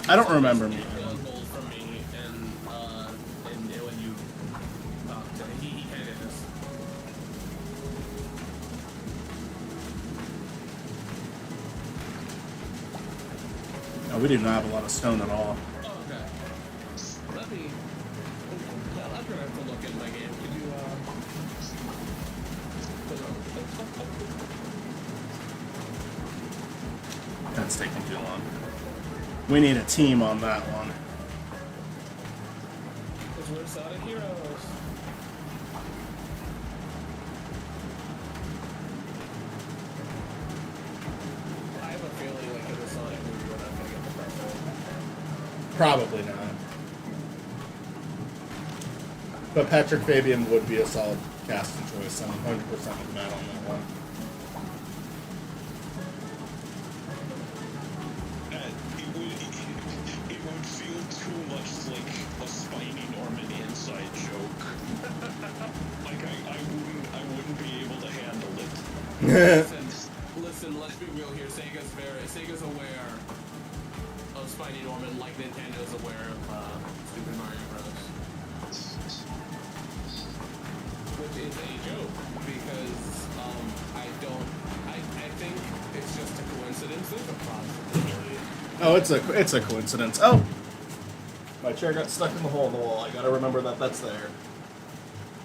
I don't remember He me. stole gold from me, and when you talked to he kind of just... No, we do not have a lot of stone at all. Oh, okay. Let me... I'm gonna have to look in my game. Could you, That's taking too long. We need a team on that one. Because we're Sonic Heroes. I have a feeling like in the Sonic movie we're not gonna get the first one. Probably not. But Patrick Fabian would be a solid casting choice. I'm 100% with Matt on that one. It would feel too much like a Spiny Norman inside joke. Like I wouldn't be able to handle it. Listen, let's be real here. Sega's aware of Spiny Norman like Nintendo's aware of Super Mario Bros. Which is a joke because I think it's just a coincidence. There's a possibility. Oh, it's a coincidence. Oh! My chair got stuck in the hole in the wall. I gotta remember that that's there.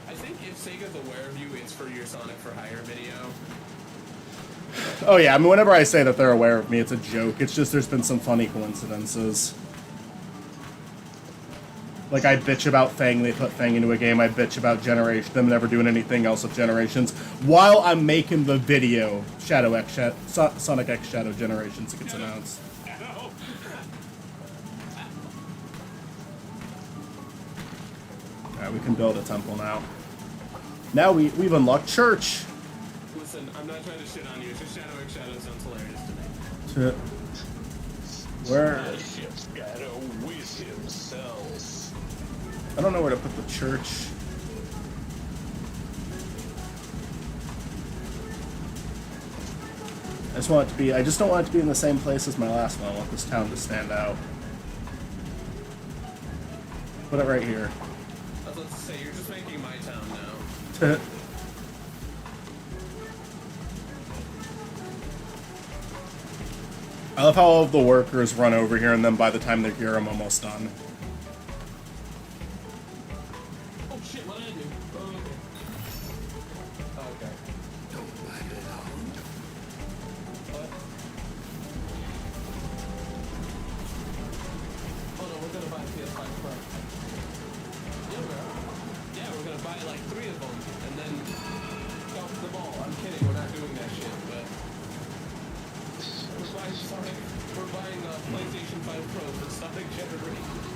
I think if Sega's aware of you, it's for your Sonic for Hire video. Oh yeah, I mean whenever I say that they're aware of me, it's a joke. It's just there's been some funny coincidences. Like, I bitch about Fang, they put Fang into a game, I bitch about Generation, them never doing anything else with Generations, while I'm making the video, Sonic X Shadow Generations gets announced. Alright, we can build a temple now. Now we've unlocked Church! Listen, I'm not trying to shit on you, it's just Shadow X Shadow sounds hilarious to me. Where? Shadow with himself. I don't know where to put the church. I just don't want it to be in the same place as my last one. I want this town to stand out. Put it right here. I was about to say, you're just making my town now. I love how all of the workers run over here, and then by the time they're here, I'm almost done. Oh shit, what did I do? Oh, okay. Don't let it on. What? Oh no, we're gonna buy a PS5 Pro. Yeah, we are. Yeah, we're gonna buy like 3 of them, and then dump them all. I'm kidding, we're not doing that shit, but... We're buying a PlayStation 5 Pro for Sonic Generations.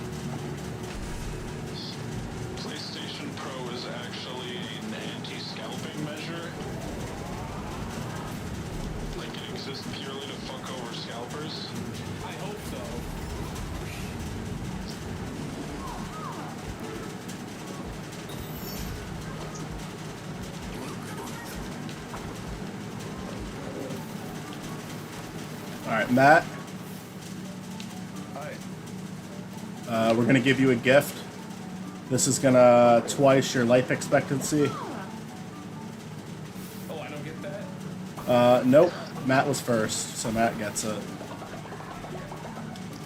PlayStation Pro is actually an anti-scalping measure. Like, it exists purely to fuck over scalpers. I hope so. Alright, Matt. Hi. We're gonna give you a gift. This is gonna twice your life expectancy. Oh, I don't get that? Nope. Matt was first, so Matt gets it.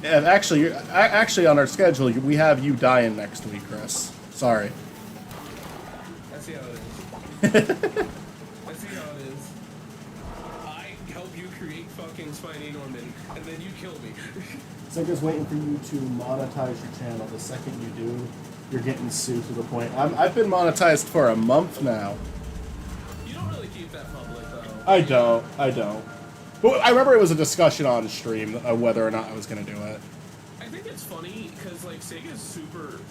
And actually, on our schedule, we have you dying next week, Chris. Sorry. I see how it is. I see how it is. I help you create fucking Spiny Norman, and then you kill me. Sega's waiting for you to monetize your channel. The second you do, you're getting sued to the point. I've been monetized for a month now. You don't really keep that public, though. I don't. But I remember it was a discussion on stream of whether or not I was going to do it. I think it's funny, because, like, Sega's super...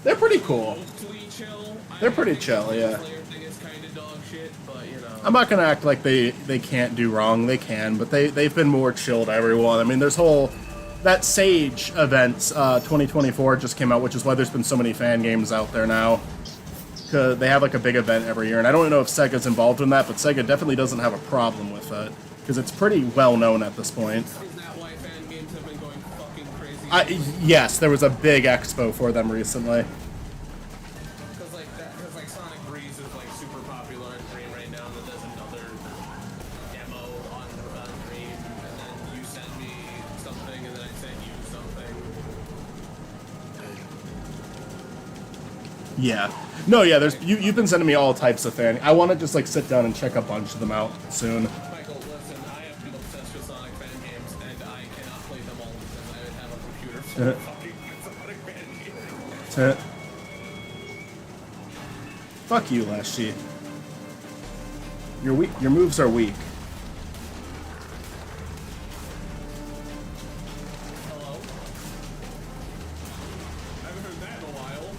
They're pretty cool. mostly chill. They're pretty chill, yeah. The player thing is kind of dog shit, but, you know... I'm not going to act like they can't do wrong. They can, but they've been more chill to everyone. I mean, there's that Sage event, 2024 just came out, which is why there's been so many fan games out there now. Cause they have like a big event every year, and I don't know if Sega's involved in that, but Sega definitely doesn't have a problem with it, because it's pretty well known at this point. Is that why fan games have been going fucking crazy? Yes, there was a big expo for them recently. Because Sonic Breeze is like super popular on Dream right now, and then there's another demo on Dream, and then you sent me something, and then I sent you something. Yeah. No, yeah, you've been sending me all types of fan. I want to just like sit down and check a bunch of them out soon. Michael, listen, I have been obsessed with Sonic fan games, and I cannot play them all because I would have a computer full of fucking Sonic fan games. Fuck you, Lashy. You're weak. Your moves are weak. Hello? I haven't heard that in a while.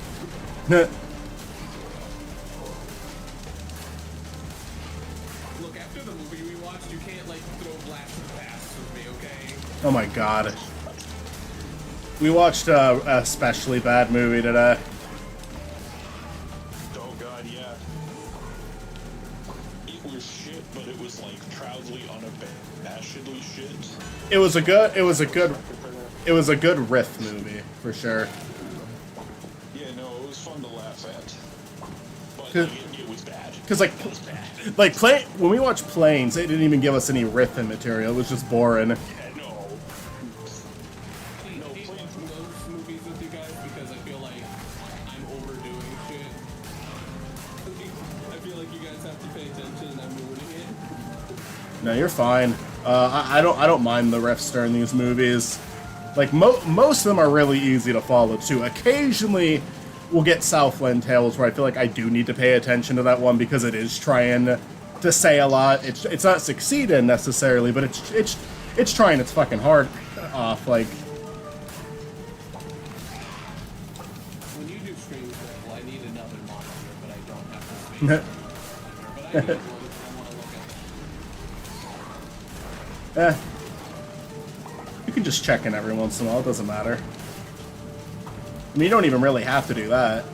Look, after the movie we watched, you can't, like, throw blasts past with me, okay? Oh my god. We watched a especially bad movie today. Oh god, yeah. It was shit, but it was like proudly unabashedly shit. It was a good riff movie for sure. Yeah, no, it was fun to laugh at. But Cause- it was bad. Because It was bad. when we watched Planes, they didn't even give us any riffing material. It was just boring. Yeah, no. I hate watching those movies with you guys because I feel like I'm overdoing shit. I feel like you guys have to pay attention and I'm ruining it. No, you're fine. I don't mind the riffs during these movies. Like, most of them are really easy to follow, too. Occasionally, we'll get Southland Tales where I feel like I do need to pay attention to that one because it is trying to say a lot. It's not succeeding necessarily, but it's trying its fucking heart off. Like, When you do streams, well, I need another monitor, but I don't have the space. But I need one. I want to look at. you can just check in every once in a while. It doesn't matter. I mean, you don't even really have to do that.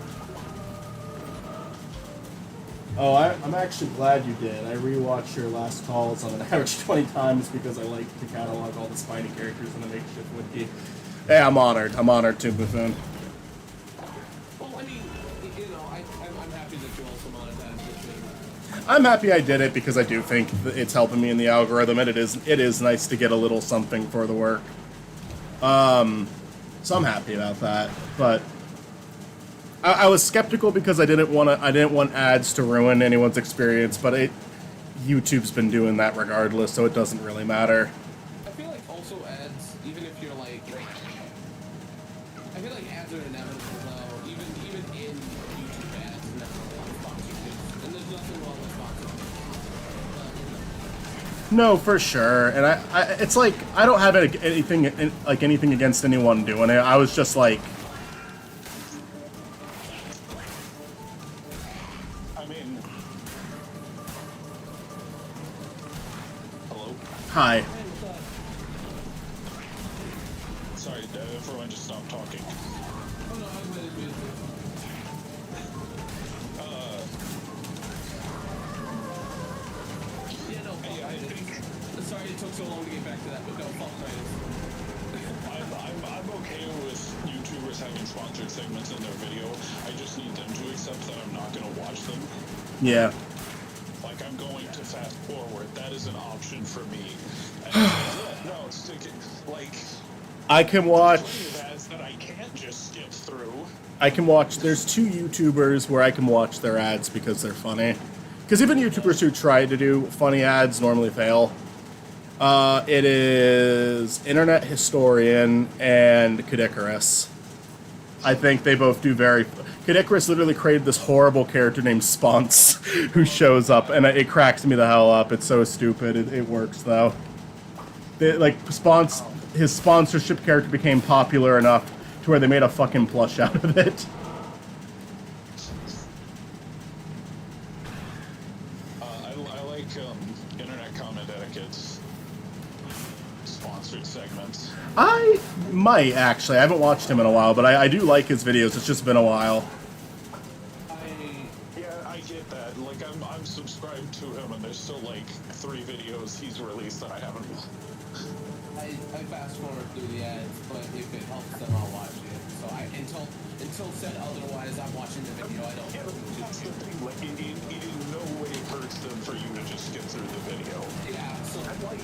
Oh, I'm actually glad you did. I rewatched your last calls on an average 20 times because I like to catalog all the Spiny characters in the makeshift wiki. Yeah, I'm honored. I'm honored too, Buffoon. Well, I mean, you know, I'm happy that you also monetized this thing. I'm happy I did it because I do think that it's helping me in the algorithm, and it is nice to get a little something for the work. So I'm happy about that, but I was skeptical because I didn't want ads to ruin anyone's experience, but YouTube's been doing that regardless, so it doesn't really matter. I feel like also ads, even if you're like, I feel like ads are inevitable though, even in YouTube ads, and that's sponsorships, and there's nothing wrong with sponsorships. No, for sure, and I it's like I don't have anything against anyone doing it. I was just like, I mean, hello. hi. Sorry, everyone just stopped talking. Oh no, I'm really busy. Yeah, no, fuck I Titus. think Sorry it took so long to get back to that, but no, fuck Titus. I'm okay with YouTubers having sponsored segments in their video. I just need them to accept that I'm not going to watch them. Yeah. Like, I'm going to fast forward. That is an option for me. And no, stick it. Like, I can watch. plenty of ads that I can't just skip through. I can watch. There's 2 YouTubers where I can watch their ads because they're funny. Because even YouTubers who try to do funny ads normally fail. It is Internet Historian and Kadikarus. I think they both do very. Kadikarus literally created this horrible character named Sponce who shows up, and it cracks me the hell up. It's so stupid. It works though. Like Sponce, his sponsorship character became popular enough to where they made a fucking plush out of it. I like Internet Comment Etiquette's sponsored segments. I might actually. I haven't watched him in a while, but I do like his videos. It's just been a while. Yeah, I get that. Like, I'm subscribed to him, and there's still like 3 videos he's released that I haven't. I fast forward through the ads, but if it helps, then I'll watch it. So until said otherwise, I'm watching the video. I don't. Yeah, that's the thing. Like, it in no way hurts them for you to just skip through the video. Yeah, so I'm not.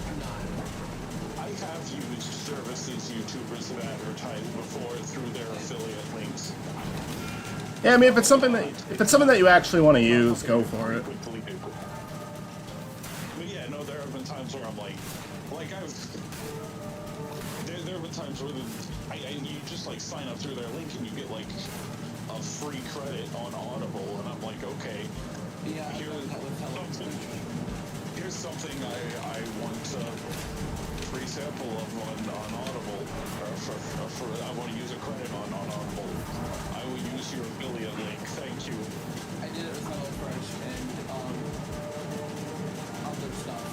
I have used services YouTubers have advertised before through their affiliate links. Yeah, I mean, if it's something that you actually want to use, go for it. Quickly do. But yeah, no, there have been times where I'm like there have been times where you just like sign up through their link and you get like a free credit on Audible, and I'm like, okay, Yeah, here's something I want free sample of on Audible, or I want to use a credit on Audible. I will use your affiliate link. Thank you. I did it with HelloFresh and other stuff.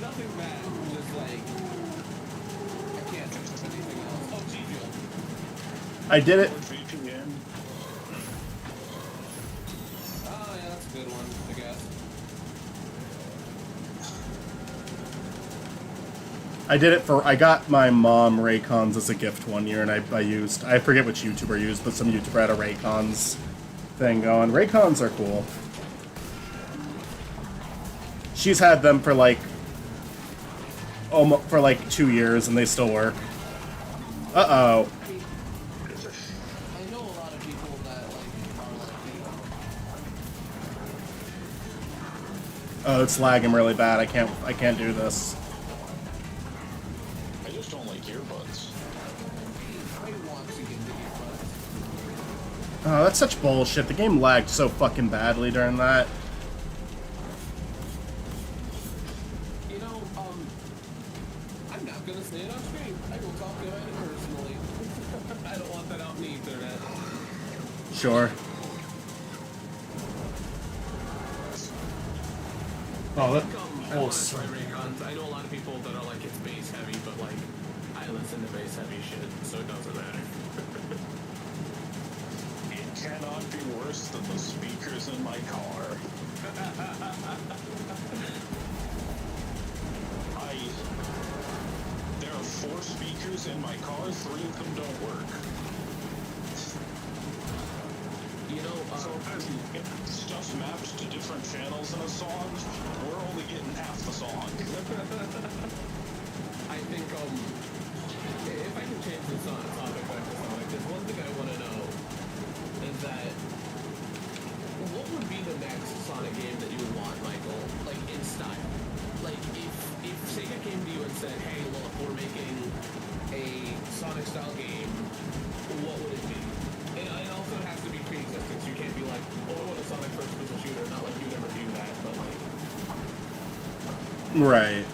Nothing bad, just like I can't think of anything else. Oh, G-Fuel. I did it. VPN. Oh yeah, that's a good one, I guess. I did it I got my mom Raycons as a gift one year, and I forget which YouTuber used, but some YouTuber had a Raycons thing going. Raycons are cool. She's had them for like 2 years, and they still work. Uh-oh. I know a lot of people that are Oh, it's lagging really bad. I can't do this. I just don't like Oh, that's such bullshit. The game lagged so fucking badly during that. You know, I'm not gonna say it on stream. I will talk to it personally. I don't want that out on the internet. Sure. Oh, that. I want to try Raycons. I know a lot of people that are like, it's bass heavy, but like, I listen to bass heavy shit, so it doesn't matter. It cannot be worse than the speakers in my car. There are 4 speakers in my car, 3 of them don't work. You know, So stuff mapped to different channels in a song, we're only getting half the song. I think, if I can change the topic back to Sonic, there's one thing I want to know is that what would be the next Sonic game that you would want, Michael? Like, in style? Like, if Sega came to you and said, hey, look, we're making a Sonic-style game, what would it be? And it also has to be pre-existing, so you can't be like, oh, I want a Sonic first-person shooter, not like you never do that, but like... Right.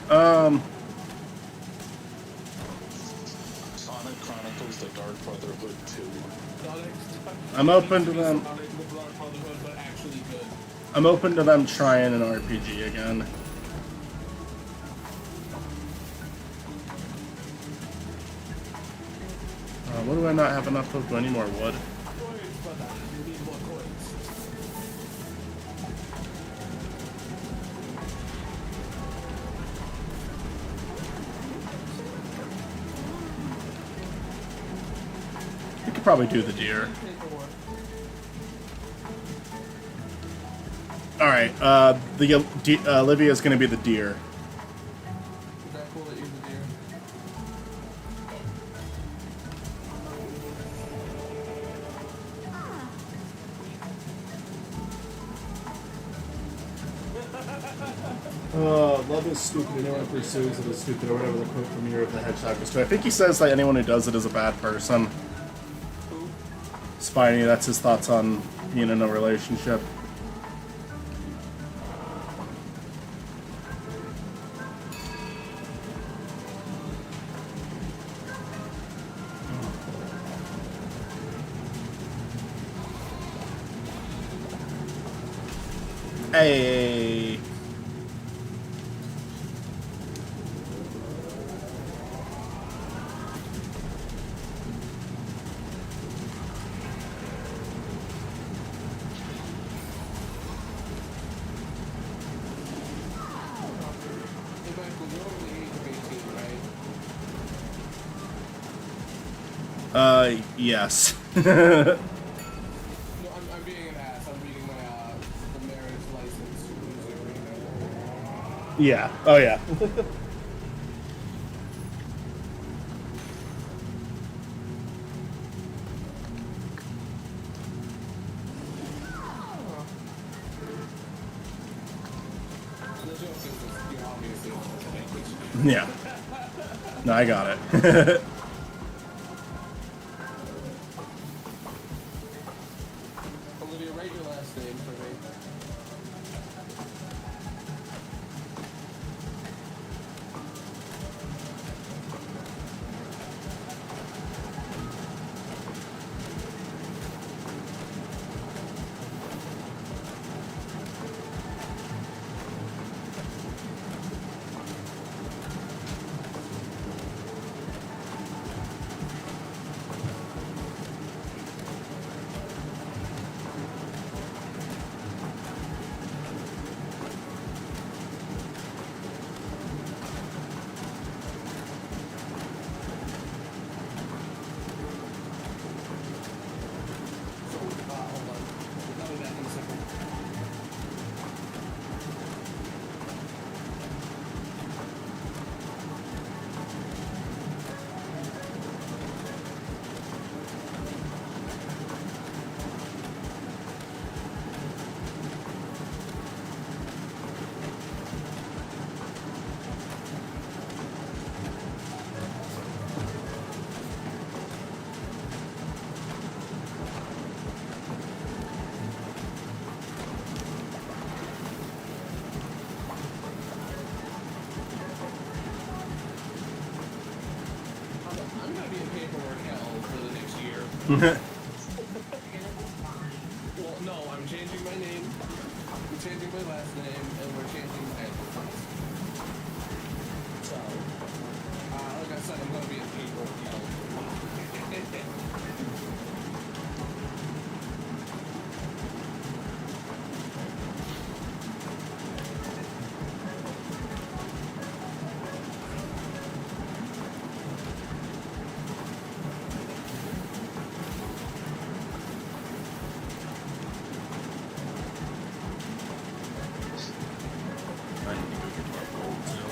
Sonic Chronicles: The Dark Brotherhood 2. I'm open to them. Sonic the Dark Brotherhood, but actually good. I'm open to them trying an RPG again. What do I not have enough of? Do I need more wood? We could probably do the deer. Alright, Olivia's gonna be the deer. Is that cool that you're the deer? Love is stupid, anyone who pursues it is stupid, or whatever the quote from Year of the Hedgehog was to. I think he says that anyone who does it is a bad person. Spiny, that's his thoughts on being in a relationship. Hey. Yes. No, I'm being an ass. I'm reading my the marriage license. Yeah. Oh, yeah. The joke is that you're obviously on the language. Yeah. No, I got it. Olivia, write your last name for me. Well, no, I'm changing my name. I'm changing my last name, and we're changing my address. So, like I said, I'm gonna be a people. I need to go get my gold too.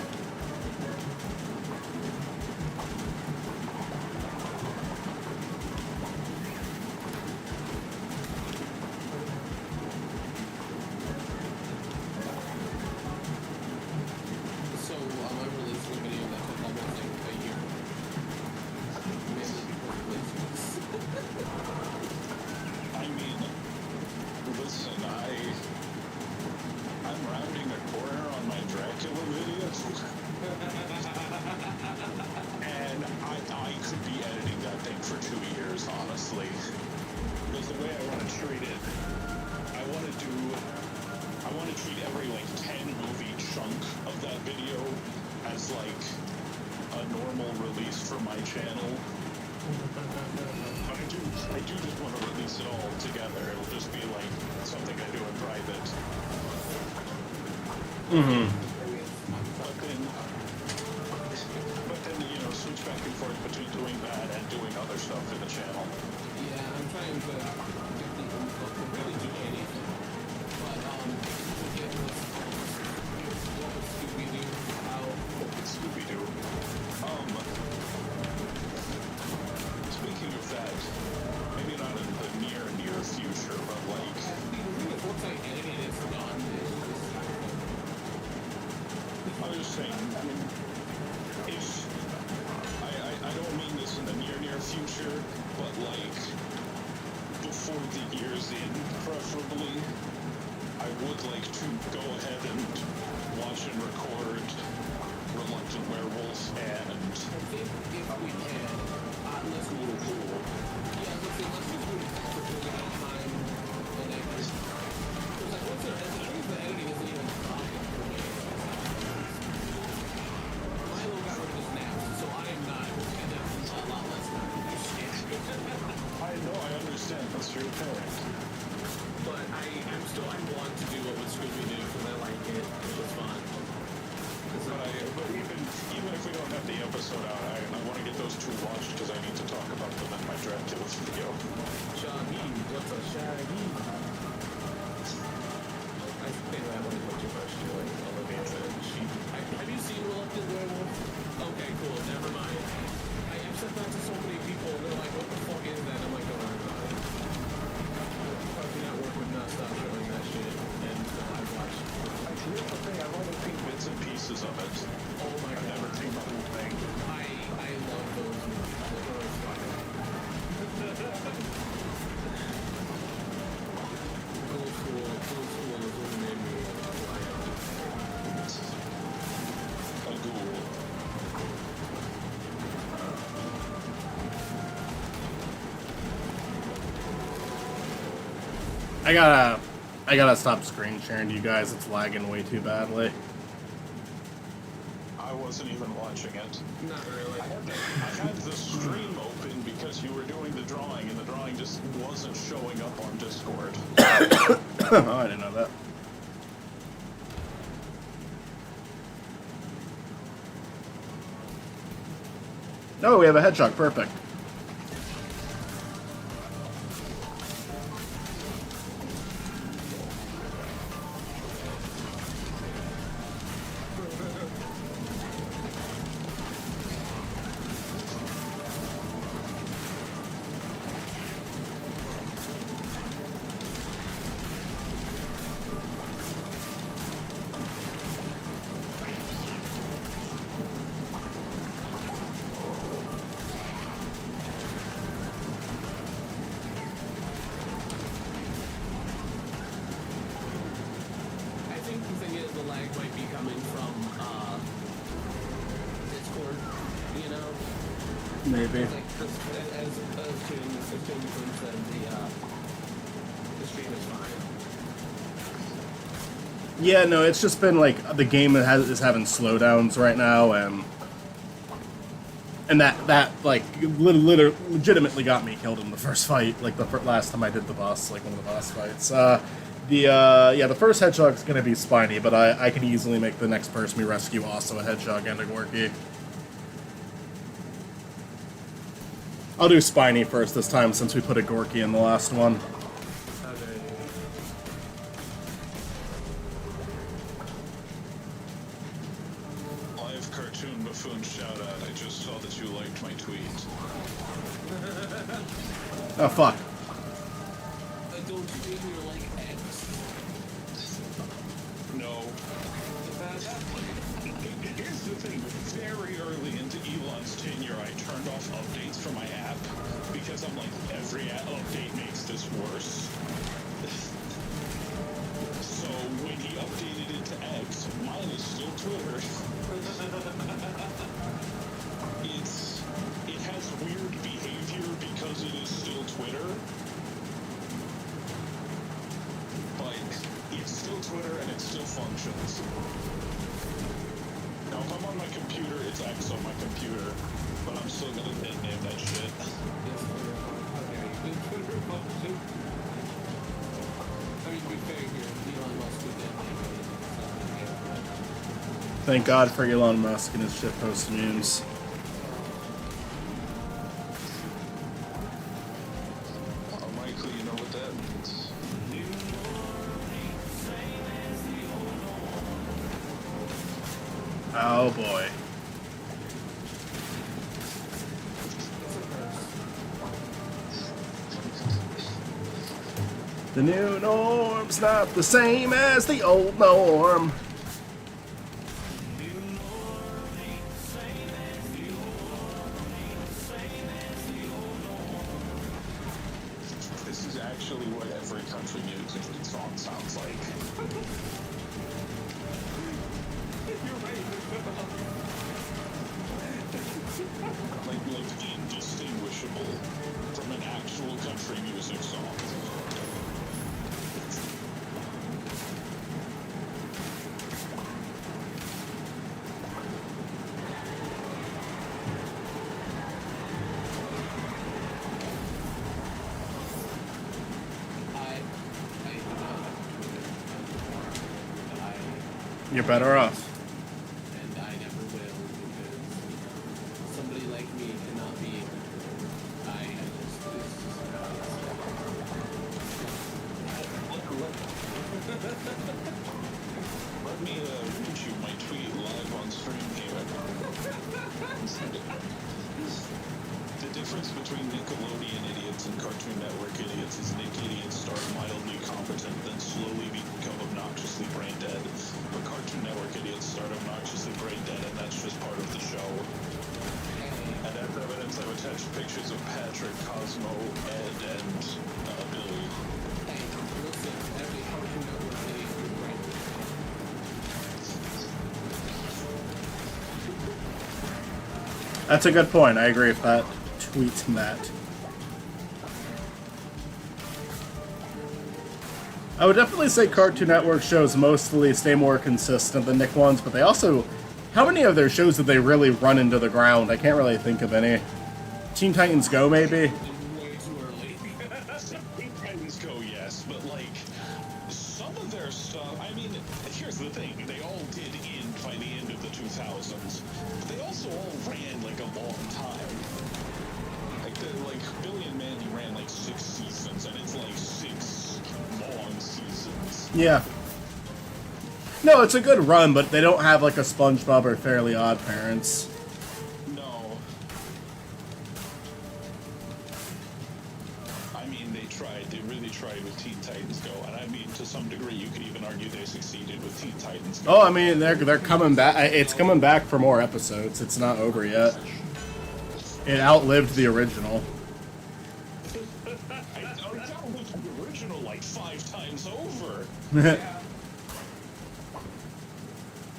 So, I released a video that took almost like a year. Mainly because of laziness. I mean, listen, I'm rounding a corner on my Dracula video. And I could be editing that thing for 2 years, honestly. Because the way I want to treat it, I want to treat every like 10 movie chunk of that video as like a normal release for my channel. I do just want to release it all together. It'll just be like something I do in private. But then, you know, switch back and forth between doing that and doing other stuff in the channel. Yeah, I'm trying to get the info to really do anything. But, to get this, what was Scooby-Doo out? Scooby-Doo. Speaking of that, maybe not in the near future, but like... Once I edit it, it's done. I was just saying, I mean, if... I don't mean this in the near future, but like, before the year's in, preferably, I would like to go ahead and watch and record Reluctant Werewolf and... I think if we can, let's go to cool. Yeah, let's do it for a bit of time, and then... Because like, once I think the editing isn't even stopping for me. Milo got rid of his naps, so I am not, and that's a lot less than I know, I understand, that's your parent. But I want to do what with Scooby-Doo because I like it. It was fun. But even if we don't have the episode out, I want to get those two watched because I need to talk about them in my Dracula video. Shaggy, what's a Shaggy? I think that one is what you first do, like Elevator and Sheep. Have you seen Reluctant Werewolf? Okay, cool, never mind. I've said that to so many people, and they're like, what the fuck is that? I'm like, don't worry about it. Cartoon Network would not stop showing that shit, and I've watched. Here's the thing, I've only seen bits and pieces of it. Oh my god. I've never seen the whole thing. I love those movies. Those are always fun. Old school is what made me who I am. A ghoul. I gotta stop screen sharing to you guys. It's lagging way too badly. I wasn't even watching it. Not really. I had the stream open because you were doing the drawing, and the drawing just wasn't showing up on Discord. Oh, I didn't know that. No, we have a hedgehog. Perfect. Discord, you know? Maybe. Like, as to Yeah, no, it's just been like the game is having slowdowns right now, and that like legitimately got me killed in the first fight, like the last time I did the boss, like one of the boss fights. The first hedgehog's gonna be Spiny, but I can easily make the next person we rescue also a hedgehog and a Gorky. I'll do Spiny first this time since we put a Gorky in the last one. Okay. Live cartoon buffoon shout out. I just saw that you liked my tweet. Oh fuck. Don't you think you're like X? No. Here's the thing. Very early into Elon's tenure, I turned off updates for my app because I'm like, every update makes this worse. So when he updated it to X, mine is still Twitter. It has weird behavior because it is still Twitter. But it's still Twitter and it still functions. Now if I'm on my computer, it's X on my computer. But I'm still gonna name that shit. I mean, to be fair here, Elon Musk would definitely Thank God for Elon Musk and his shitpost memes. Michael, you know what that means? Oh boy. The new norm's not the same as the old norm. This is actually what every country music song sounds like. like indistinguishable from an actual country music song. You're better off. and I never will because somebody like me cannot be. I just Let me read you my tweet live on stream here. The difference between Nickelodeon idiots and Cartoon Network idiots is Nick idiots start mildly competent, then slowly become obnoxiously brain dead. But Cartoon Network idiots start obnoxiously brain dead, and that's just part of the show. And as evidence, I've attached pictures of Patrick, Cosmo, Ed, and Billy. hey, listen, every Cartoon Network idiot is right. That's a good point. I agree with that. Tweet Matt. I would definitely say Cartoon Network shows mostly stay more consistent than Nick ones, but they also... How many of their shows did they really run into the ground? I can't really think of any. Teen Titans Go, maybe? Way too early. Teen Titans Go, yes, but like some of their stuff. I mean, here's the thing: they all did end by the end of the 2000s. But they also all ran like a long time. Like Billy and Mandy ran like 6 seasons, and it's like 6 long seasons. Yeah. No, it's a good run, but they don't have like a SpongeBob or Fairly Odd Parents. No. I mean, they tried. They really tried with Teen Titans Go, and I mean, to some degree, you could even argue they succeeded with Teen Titans Go. Oh, I mean, they're coming back. It's coming back for more episodes. It's not over yet. It outlived the original. I outlived the original like 5 times over.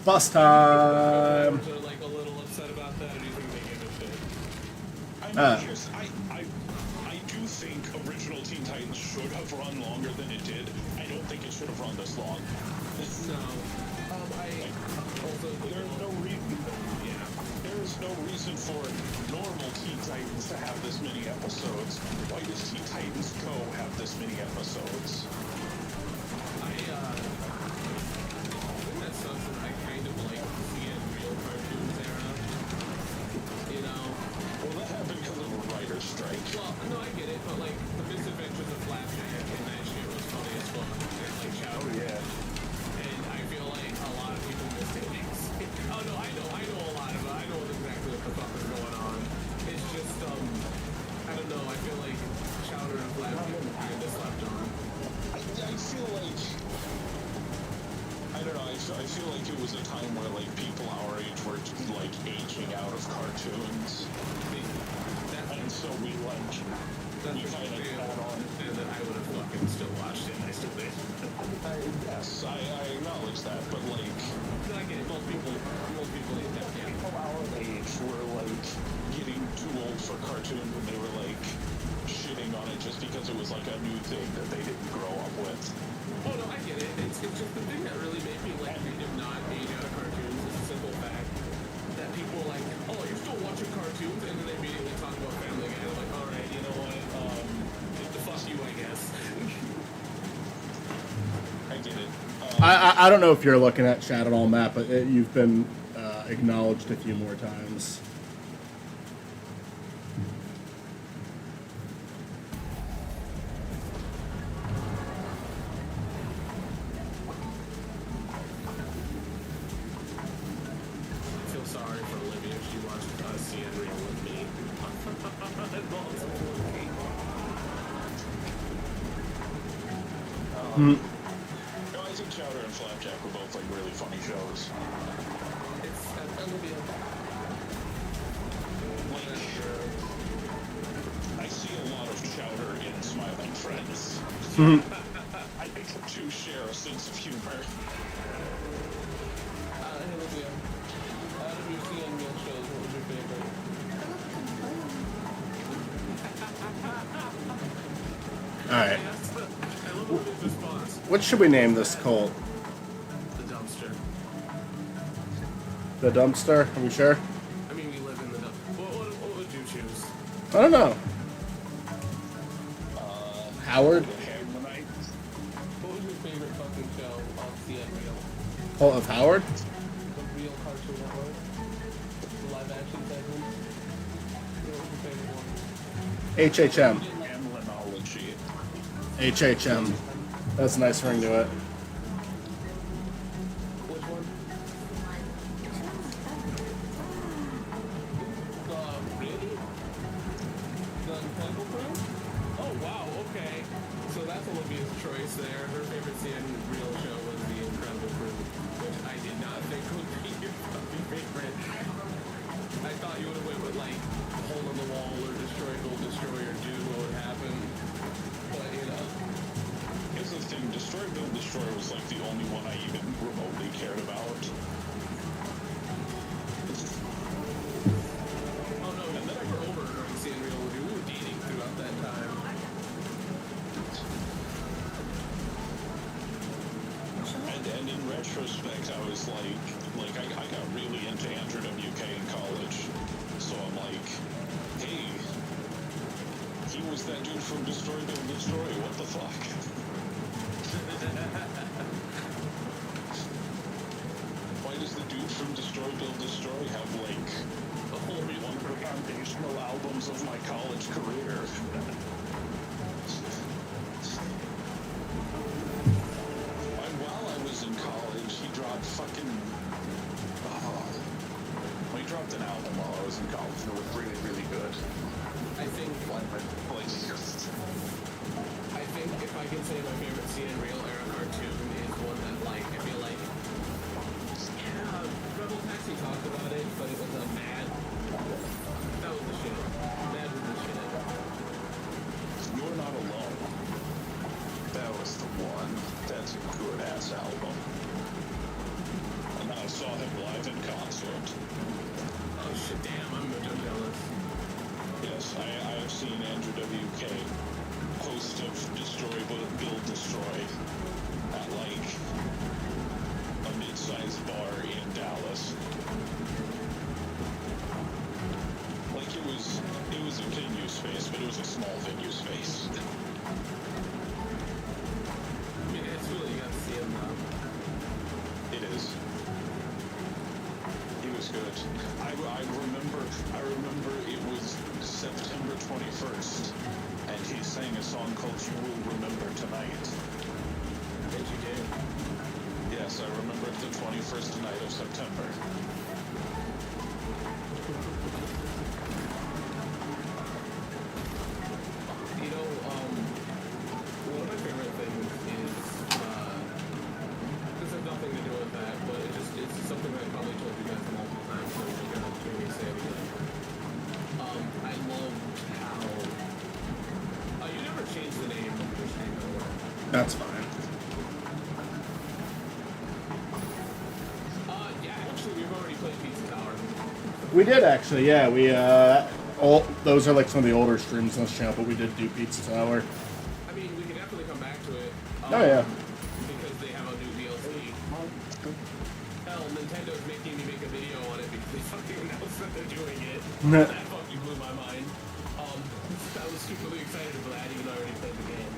Bus time. They're like a little upset about that, or do you think they give a shit? I mean, I do think original Teen Titans should have run longer than it did. I don't think it should have run this long. No. I also There's no reason. Yeah, there's no reason for normal Teen Titans to have this many episodes. Why does Teen Titans Go have this many episodes? I think that sucks that I kind of like to see it in real cartoons era. You know? Well, that happened because of a writer's strike. Well, no, I get it, but like the Misadventures of Flapjack and that shit was funny as fuck. And like Chowder. Oh yeah. And I feel like a lot of people missed it. Oh no, I know a lot of it. I know exactly what the fuck is going on. It's just, I don't know, I feel like Chowder and Flapjack kind of slept on. I feel like, I don't know, I feel like it was a time where like people our age were like aging out of cartoons. And so we like, we kind of got on. And then I would have fucking still watched it, and I still did. Yes, I acknowledge that, but like, I get it, most people need that, yeah. people our age were like getting too old for cartoons and they were like shitting on it just because it was like a new thing that they didn't grow up with. Oh no, I get it. It's just the thing that really made me like kind of not age out of cartoons is the simple fact that people are like, oh, you're still watching cartoons, and then they immediately talk about Family Guy. I'm like, all right, you know what? Fuck you, I guess. I get it. I don't know if you're looking at chat at all, Matt, but you've been acknowledged a few more times. I feel sorry for Olivia if she watched CN Real with me. No, I think Chowder and Flapjack were both like really funny shows. It's Olivia. I see a lot of Chowder in Smiling Friends. I think the two share a sense of humor. Hey Olivia. Out of your CN Real shows, what was your favorite? All right. I love Olivia's response. What should we name this cult? The dumpster. The dumpster? Are we sure? I mean, we live in the dumpster. What would you choose? I don't know. Howard? Hamlinites. What was your favorite fucking show on CN Real? Cult of Howard? The Real Cartoon Network? The live action segment? What was your favorite one? HHM. Hamlinology. HHM. That's a nice ring to it. Which one? Really? The Incredible Crew? Oh, wow, okay. So that's Olivia's choice there. Her favorite CN Real show was The Incredible Crew, which I did not think would be your fucking favorite. I thought you would have went with, like, Hole in the Wall or Destroy Gold Destroyer, Dude, what would happen. But, you know. Here's the thing, Destroy Build Destroy was like the only one I even remotely cared about. Oh no, and then we were over during CN Real with you. We were dating throughout that time. And in retrospect, I was like I got really into Andrew WK in college. So I'm like, hey, he was that dude from Destroy Build Destroy, what the fuck? Why does the dude from Destroy Build Destroy have like The whole reason one of the foundational albums of my college career? While I was in college, he dropped fucking. He dropped an album while I was in college that was really, really good. I think Like, I think if I can say my favorite CN Real era cartoon is one that like I feel like Rebel Taxi talked about it, but it was a Mad. That was the shit. Mad was the shit. You're Not Alone. That was the one. That's a good ass album. And I saw him live in concert. Oh shit, damn, I'm jealous. Yes, I have seen Andrew WK, host of Destroy Build Destroy, at like I remember it was September 21st, and he sang a song called "You Will Remember Tonight." And you did. Yes, I remember the 21st night of September. You know, one of my favorite things is, this has nothing to do with that, but it's something that I probably told you guys multiple times, so you're gonna hear me say it again. I loved how, you never changed the name of your stream, by the way. That's fine. Yeah, actually, we've already played Pizza Tower. We did actually, yeah. We all those are like some of the older streams on this channel, but we did do Pizza Tower. I mean, we can definitely come back to it. Oh yeah. Because they have a new DLC. Hell, Nintendo's making me make a video on it because they fucking announced that they're doing it. That fucking blew my mind. I was stupidly excited for that, even though I already played the game.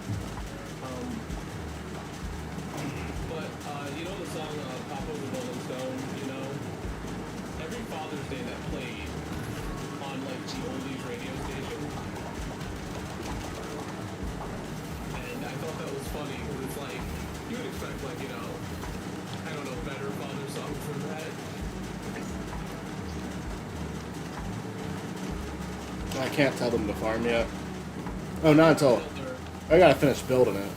But, you know the song, Papa was a Rolling Stone, you know? Every Father's Day that played on, like, the oldies radio station. And I thought that was funny, because it's like, you would expect, like, you know, I don't know, better father songs than that. I can't tell them to farm yet. Oh, not until I gotta finish building it.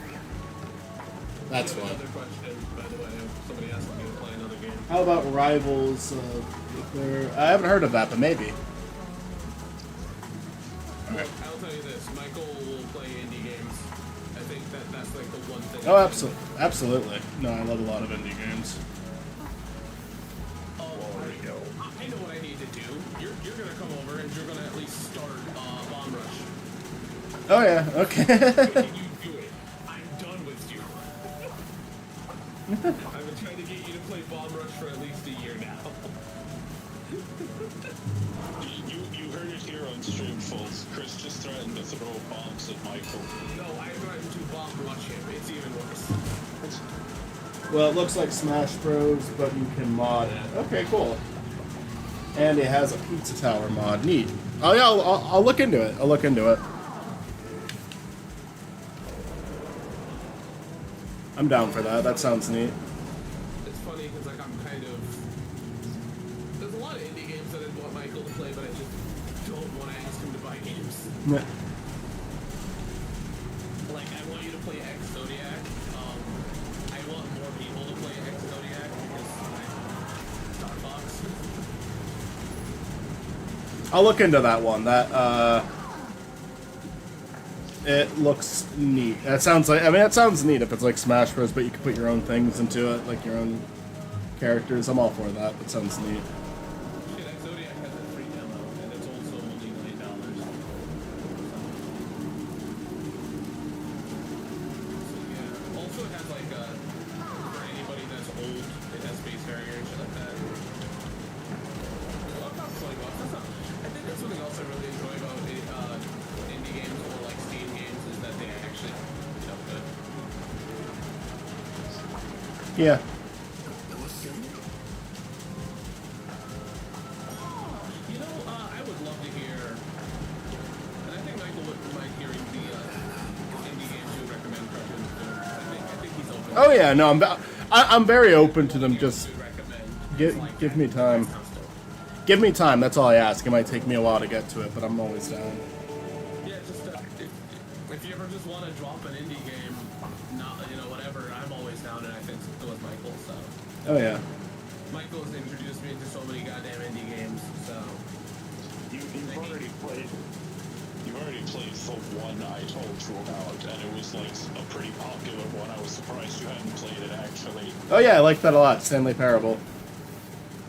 That's why. Another question, by the way, somebody asked me to play another game. How about Rivals? I haven't heard of that, but maybe. Look, I'll tell you this, Michael will play indie games. I think that's like the one thing. Oh, absolutely. No, I love a lot of indie games. Oh, I know what I need to do. You're gonna come over and you're gonna at least start Bomb Rush. Oh yeah, okay. Can you do it? I'm done with you. I've been trying to get you to play Bomb Rush for at least a year now. You heard it here on stream, folks. Chris just threatened to throw bombs at Michael. No, I threatened to Bomb Rush him. It's even worse. Well, it looks like Smash Bros, but you can mod it. Okay, cool. And it has a Pizza Tower mod. Neat. Oh yeah, I'll look into it. I'll look into it. I'm down for that. That sounds neat. It's funny because like I'm kind of there's a lot of indie games that I want Michael to play, but I just don't want to ask him to buy games. Like I want you to play X Zodiac. I want more people to play X Zodiac because Star Fox. I'll look into that one. It looks neat. That sounds like, that sounds neat if it's like Smash Bros, but you can put your own things into it, like your own characters. I'm all for that. That sounds neat. Shit, X Zodiac has a free demo, and it's also only $9. So yeah. Also, it has like for anybody that's old, it has Space Harrier and shit like that. Well, about $20. That's not, I think that's something else I really enjoy about indie games or like Steam games is that they actually stuff good. Yeah. You know, I would love to hear, and I think Michael would mind hearing the indie games you would recommend Crushing the Film. I think he's open. Oh yeah, no, I'm very open to them. Just You would recommend. give me time. Give me time. That's all I ask. It might take me a while to get to it, but I'm always down. Yeah, just if you ever just want to drop an indie game, not whatever, I'm always down, and I think so was Michael. So Oh yeah. Michael's introduced me to so many goddamn indie games. So You've already played the one I told you about, and it was like a pretty popular one. I was surprised you hadn't played it actually. Oh yeah, I like that a lot. Stanley Parable.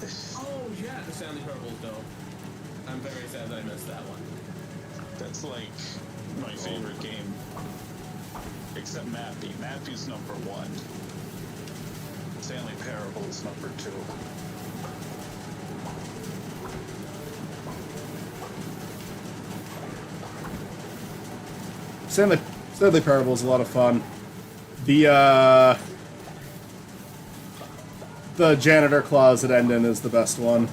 oh yeah, the Stanley Parable's dope. I'm very sad that I missed that one. That's like my favorite game. Except Mappy. Mappy's number one. Stanley Parable is number two. Stanley Parable is a lot of fun. The janitor closet ending is the best one.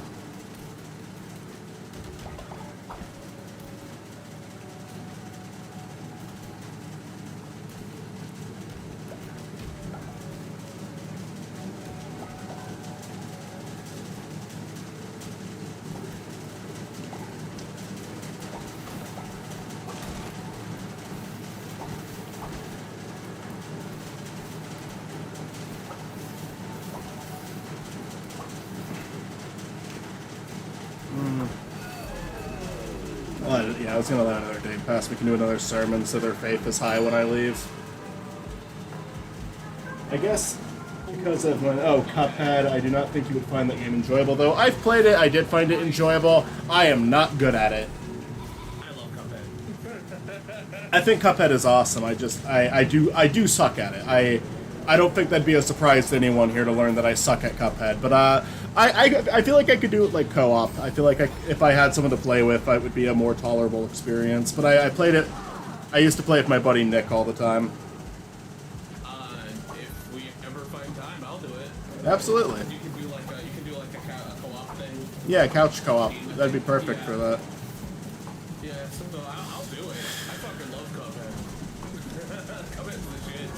was gonna let another day pass. We can do another sermon so their faith is high when I leave. I guess because of when Cuphead, I do not think you would find that game enjoyable. Though I've played it, I did find it enjoyable. I am not good at it. I love Cuphead. I think Cuphead is awesome. I do suck at it. I don't think that'd be a surprise to anyone here to learn that I suck at Cuphead. But I feel like I could do it like co-op. I feel like if I had someone to play with, it would be a more tolerable experience. But I played it. I used to play with my buddy Nick all the time. If we ever find time, I'll do it. Absolutely. You can do like a co-op thing. Yeah, couch co-op. That'd be perfect for that. Yeah, so I'll do it. I fucking love Cuphead. Cuphead's the shit.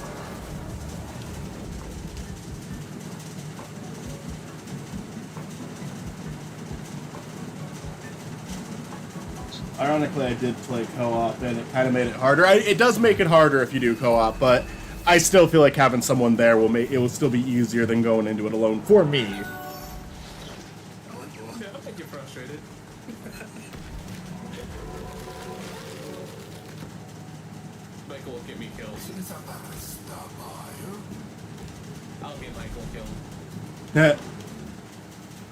Ironically, I did play co-op, and it kind of made it harder. It does make it harder if you do co-op, but I still feel like having someone there will still be easier than going into it alone for me. Yeah, I'll make you frustrated. Michael will get me killed. I'll get Michael killed.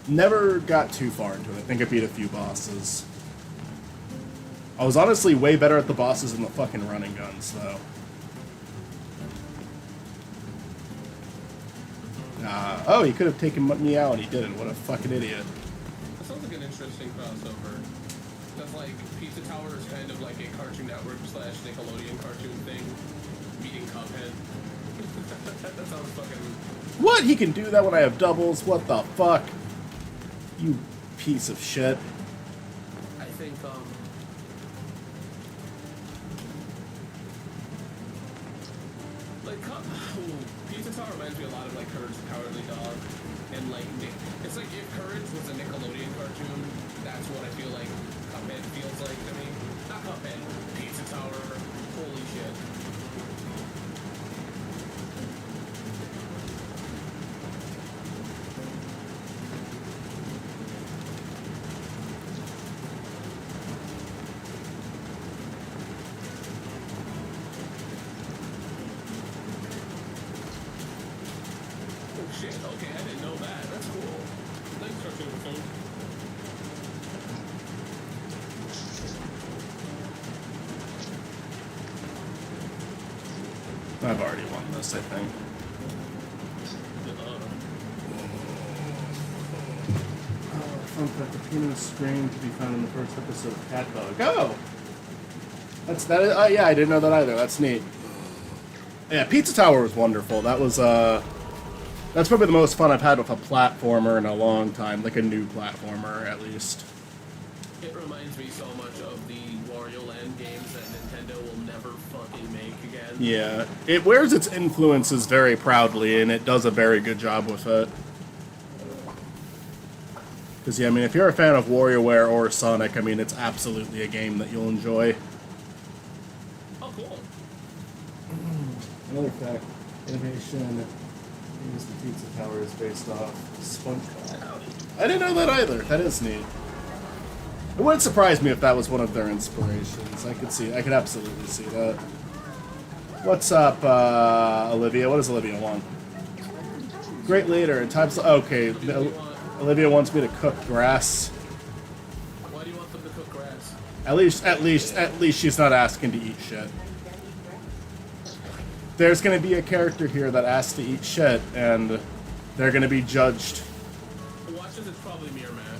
Never got too far into it. I think I beat a few bosses. I was honestly way better at the bosses than the fucking running guns, though. Oh, he could have taken me out and he didn't. What a fucking idiot. That sounds like an interesting crossover. That's like Pizza Tower is kind of like a Cartoon Network / Nickelodeon cartoon thing, meeting Cuphead. That sounds fucking. What? He can do that when I have doubles? What the fuck? You piece of shit. I think like Pizza Tower reminds me a lot of like Courage the Cowardly Dog, and like it's like if Courage was a Nickelodeon cartoon, that's what I feel like Cuphead feels like to me. Not Cuphead, Pizza Tower. Holy shit. Shit, okay, I didn't know that. That's cool. Thanks, Cartoon Phone. I've already won this, I think. Fun fact, the penis scream to be found in the first episode of Catbug. Oh! Yeah, I didn't know that either. That's neat. Yeah, Pizza Tower was wonderful. That was, that's probably the most fun I've had with a platformer in a long time. Like a new platformer, at least. It reminds me so much of the Wario Land games that Nintendo will never fucking make again. Yeah. It wears its influences very proudly, and it does a very good job with it. Because, yeah, I mean, if you're a fan of WarioWare or Sonic, I mean, it's absolutely a game that you'll enjoy. Oh, cool. Another fact, innovation is the Pizza Tower is based off SpongeBob. I didn't know that either. That is neat. It wouldn't surprise me if that was one of their inspirations. I could absolutely see that. What's up, Olivia? What does Olivia want? Great leader in times. Okay, Olivia wants me to cook grass. Why do you want them to cook grass? At least she's not asking to eat shit. There's going to be a character here that asks to eat shit, and they're going to be judged. Watch this, it's probably me or Matt.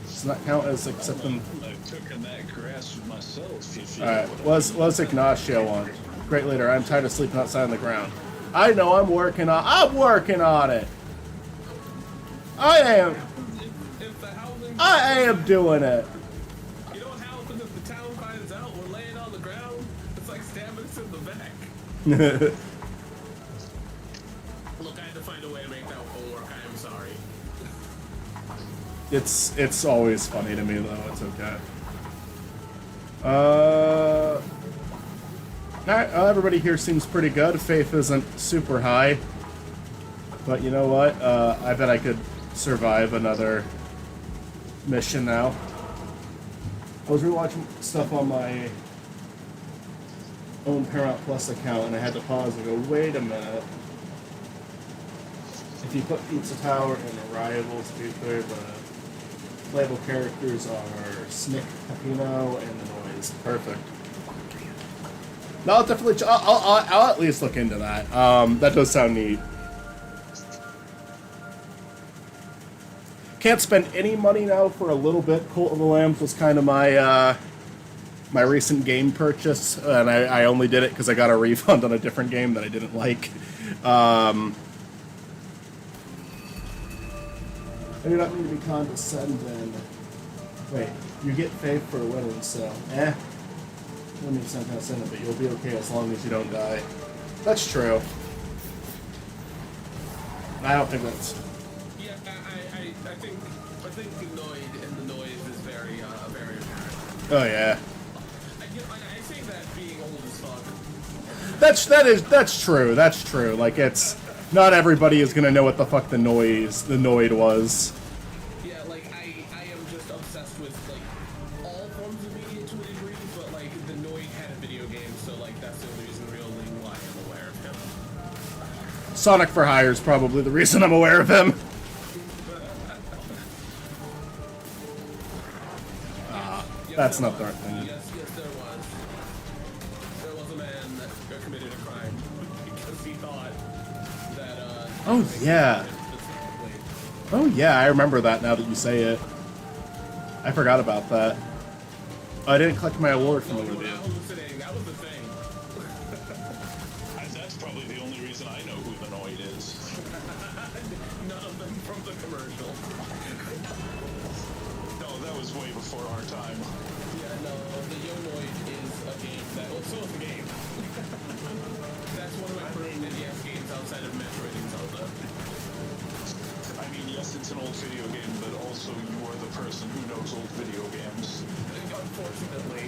Does not count as accepting. I'm cooking that grass for myself. If you Alright, know what does Ignacio want? Great leader, I'm tired of sleeping outside on the ground. I know, I'm working on it. I If the housing... am doing it. You know what happens if the town finds out we're laying on the ground? It's like stabbing us in the back. Look, I had to find a way to make that whole work. I am sorry. It's always funny to me though, it's okay. Alright, everybody here seems pretty good. Faith isn't super high. But you know what? I bet I could survive another mission now. I was rewatching stuff on my own Paramount Plus account, and I had to pause and go, wait a minute. If you put Pizza Tower and Arrivals, the playable characters are Snick, Peppino, and the Noise. Perfect. No, I'll definitely. I'll at least look into that. That does sound neat. Can't spend any money now for a little bit. Cult of the Lambs was kind of my my recent game purchase, and I only did it because I got a refund on a different game that I didn't like. I do not mean to be condescending. Wait, you get faith for winning, so I don't mean to sound condescending, but you'll be okay as long as you don't die. That's true. I don't think that's. Yeah, I think the Noid and the Noise is very apparent. Oh yeah. I say that being old as fuck. That's true. That's true. Like it's not everybody is gonna know what the fuck the Noid was. Yeah, like I am just obsessed with like all forms of media to a degree, but like the Noid had a video game, so like that's the only reason really why I'm aware of him. Sonic for Hire is probably the reason I'm aware of him. That's not the right thing. Yes, there was. There was a man that committed a crime because he thought that. Oh yeah. Oh yeah, I remember that now that you say it. I forgot about that. Oh, I didn't collect my award from the review. Hallucinating. That was the thing. That's probably the only reason I know who the Noid is. None of them from the commercial. No, that was way before our time. Yeah, no, the Yonoid is a game that. Well, so is the game. That's one of my first NES games outside of Metroid and Zelda. I mean, yes, it's an old video game, but also you are the person who knows old video games. Unfortunately.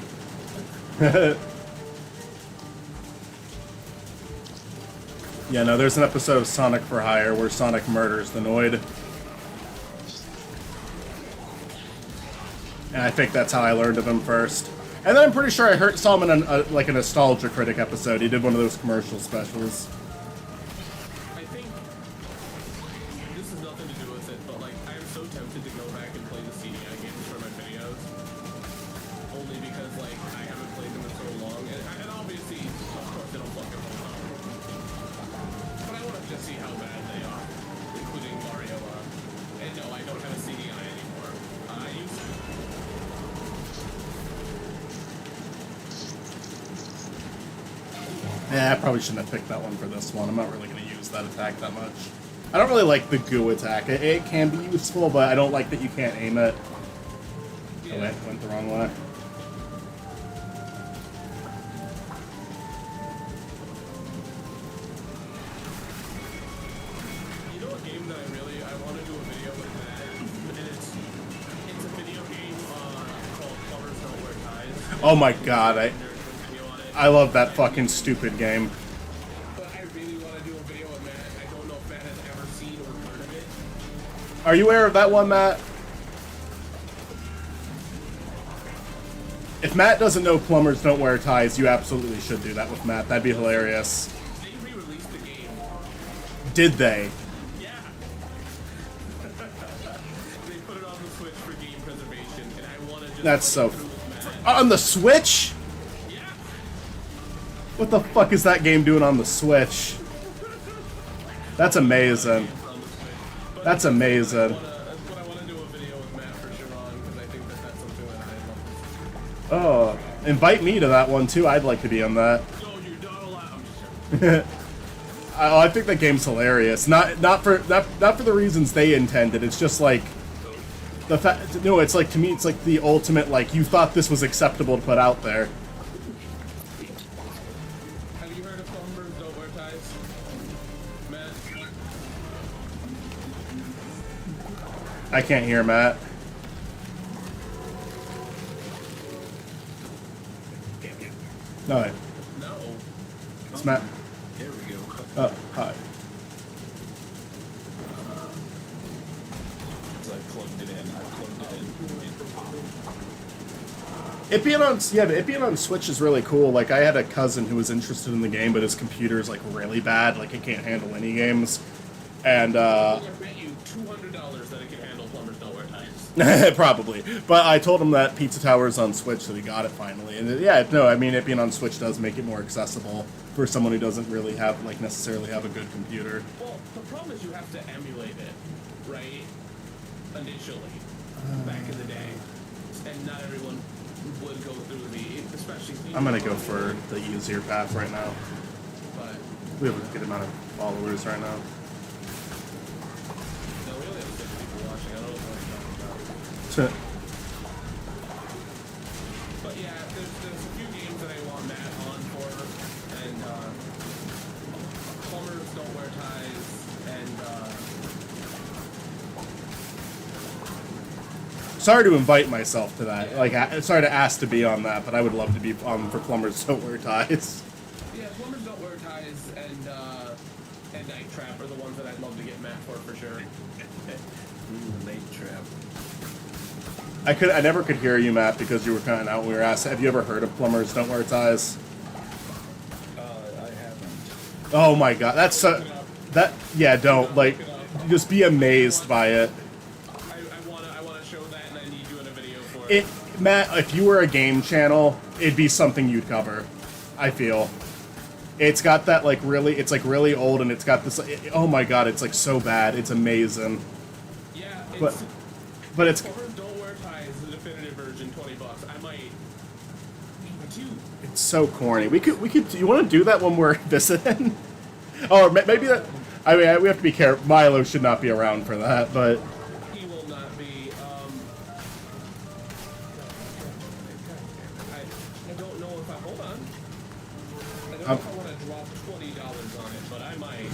Yeah, no, there's an episode of Sonic for Hire where Sonic murders the Noid. And I think that's how I learned of him first. And then I'm pretty sure I saw him in like a Nostalgia Critic episode. He did one of those commercial specials. I think this has nothing to do with it, but like I am so tempted to go back and play the CDI games for my videos, only because like I haven't played them in so long, and obviously, of course, they don't fucking hold up. But I want to just see how bad they are, including Mario. And no, I don't have a CDI anymore. I used to. Yeah, I probably shouldn't have picked that one for this one. I'm not really going to use that attack that much. I don't really like the goo attack. It can be useful, but I don't like that you can't aim it. Oh, wait, went the wrong way. You know a game that I want to do a video with that, and it's a video game called Plumbers Don't Wear Ties. Oh my god, I love that fucking stupid game. But I really want to do a video with Matt. I don't know if Matt has ever seen or heard of it. Are you aware of that one, Matt? If Matt doesn't know Plumbers Don't Wear Ties, you absolutely should do that with Matt. That'd be hilarious. They re-released the game. Did they? Yeah. They put it on the Switch for game preservation, and I want to just... That's so... play through with Matt. On the Switch? Yeah. What the fuck is that game doing on the Switch? That's amazing. On the Switch. But That's amazing. that's what I want to do a video with Matt for sure on, because I think that that's something that I love to see. Oh, invite me to that one too. I'd like to be on that. No, you're not allowed. I'm just joking. I think that game's hilarious. Not for the reasons they intended. It's just like the fact. No, it's like to me, it's like the ultimate. Like you thought this was acceptable to put out there. Have you heard of Plumbers Don't Wear Ties? Matt? I can't hear Matt. No, No. it's Matt. There we go. Oh, hi. I plugged it in. It being on Switch is really cool. Like I had a cousin who was interested in the game, but his computer is like really bad. Like it can't handle any games. And I bet you $200 that it can handle Plumbers Don't Wear Ties. probably. But I told him that Pizza Tower's on Switch, so he got it finally. And yeah, no, I mean it being on Switch does make it more accessible for someone who doesn't really have like necessarily have a good computer. Well, the problem is you have to emulate it, right? Initially, back in the day, and not everyone would go through the, especially. I'm gonna go for the easier path right now. But We have a good amount of followers right now. no, we only have 6 people watching. I don't know what you're talking about. But yeah, there's a few games that I want Matt on for, and Plumbers Don't Wear Ties, and Sorry to invite myself to that. Like, sorry to ask to be on that, but I would love to be on for Plumbers Don't Wear Ties. yeah, Plumbers Don't Wear Ties and Night Trap are the ones that I'd love to get Matt for sure. Night Trap. I never could hear you, Matt, because you were kind of out. We were asked, have you ever heard of Plumbers Don't Wear Ties? I haven't. Oh my god, that's so... Yeah, don't. Like, just be amazed by it. I wanna show that, and I need you in a video for it. Matt, if you were a game channel, it'd be something you'd cover. I feel. It's got that, like, really... It's, like, really old, and it's got this... oh my god, it's, like, so bad. It's amazing. Yeah, But it's... Plumbers Don't Wear Ties, the definitive version, $20. I might. Dude. It's so corny. We could. You want to do that when we're visiting? Or maybe that. I mean, we have to be careful. Milo should not be around for that, but He will not be. I don't know if I hold on. I don't know if I want to drop $20 on it, but I might.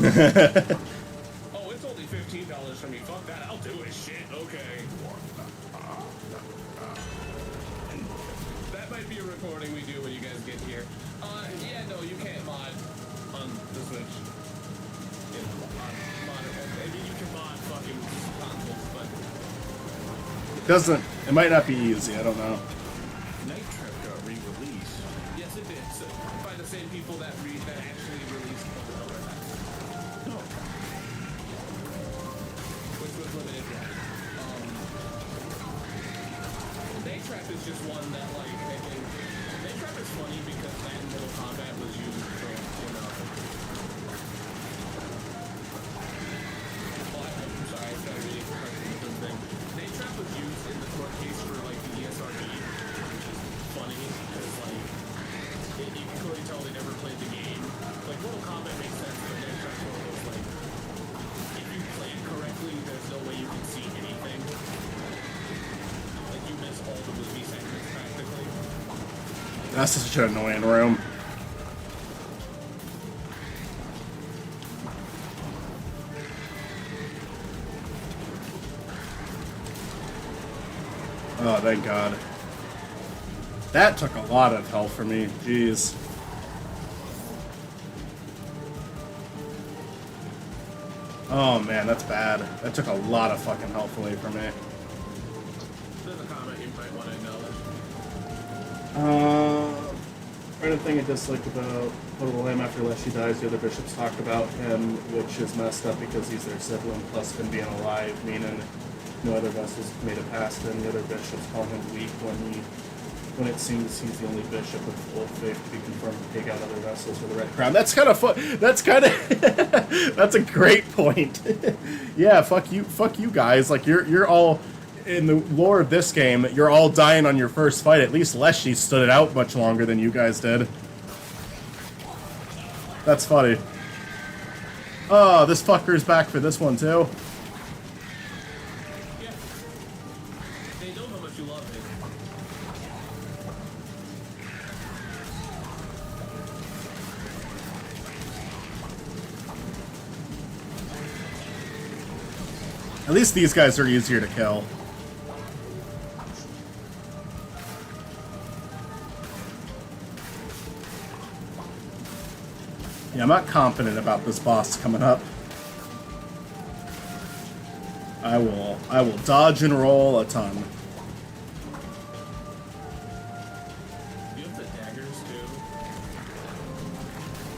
Oh, it's only $15 for me. Fuck that. I'll do it. Shit. Okay. That might be a recording we do when you guys get here. Yeah, no, you can't mod on the Switch. You know, I mean, you can mod fucking consoles, but it doesn't. It might not be easy. I don't know. Night Trap got re-released. yes, it did. So, by the same people that actually released No. which was limited run. Day Trap is just one that, like, I think Day Trap is funny because that and Mortal Kombat was used for, you know. Oh, I'm sorry, I started reading the thing. Day Trap was used in the court case for, like, the ESRB, which is funny because, like, you can clearly tell they never played the game. Like, Mortal Kombat makes sense, but Day Trap's one of those, like, if you play it correctly, there's no way you can see anything. Like, you miss all the movie segments, practically. That's such an annoying room. Oh, thank God. That took a lot of health for me. Jeez. Oh man, that's bad. That took a lot of fucking health away from me. There's a comment you might want to acknowledge. Random thing I disliked about Little Lamb after Leshy dies, the other bishops talk about him, which is messed up because he's their sibling, plus him being alive, meaning no other vessels made it past him. The other bishops call him weak when it seems he's the only bishop with full faith to be confirmed to take out other vessels for the Red Crown. That's kind of fun. That's kind of that's a great point. Yeah, fuck you guys. Like you're all in the lore of this game. You're all dying on your first fight. At least Leshy stood it out much longer than you guys did. That's funny. Oh, this fucker's back for this one too. Yeah. They know how much you love it. At least these guys are easier to kill. Yeah, I'm not confident about this boss coming up. I will dodge and roll a ton.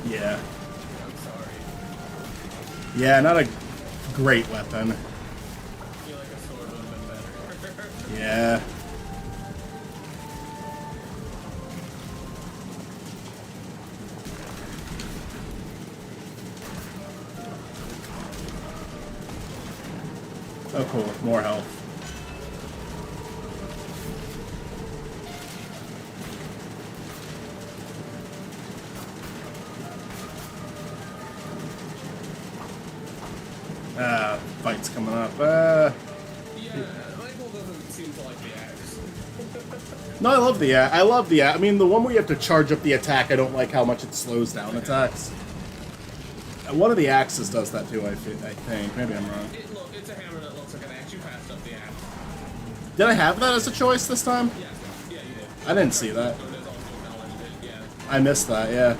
Yeah. I'm sorry. Yeah, not a great weapon. I feel like a sword would have been better. Yeah. Oh, cool. More health. Fight's coming up. Yeah, Michael doesn't seem to like the axe. No, I love the I love the I mean, the one where you have to charge up the attack, I don't like how much it slows down attacks. One of the axes does that too, I think. Maybe I'm wrong. Look, it's a hammer that looks like an axe. You passed up the axe. Did I have that as a choice this time? Yeah, yeah, you did. I didn't see that. So there's also acknowledged it, yeah. I missed that, yeah.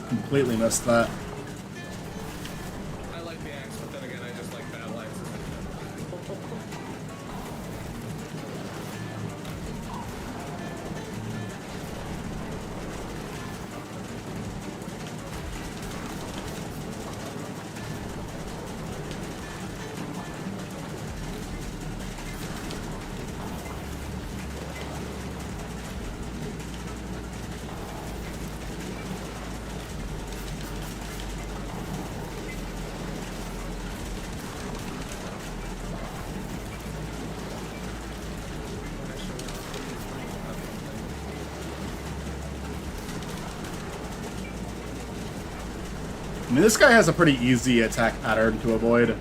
Completely missed that. I like the axe, but then again, I just like battle axes. I mean, this guy has a pretty easy attack pattern to avoid.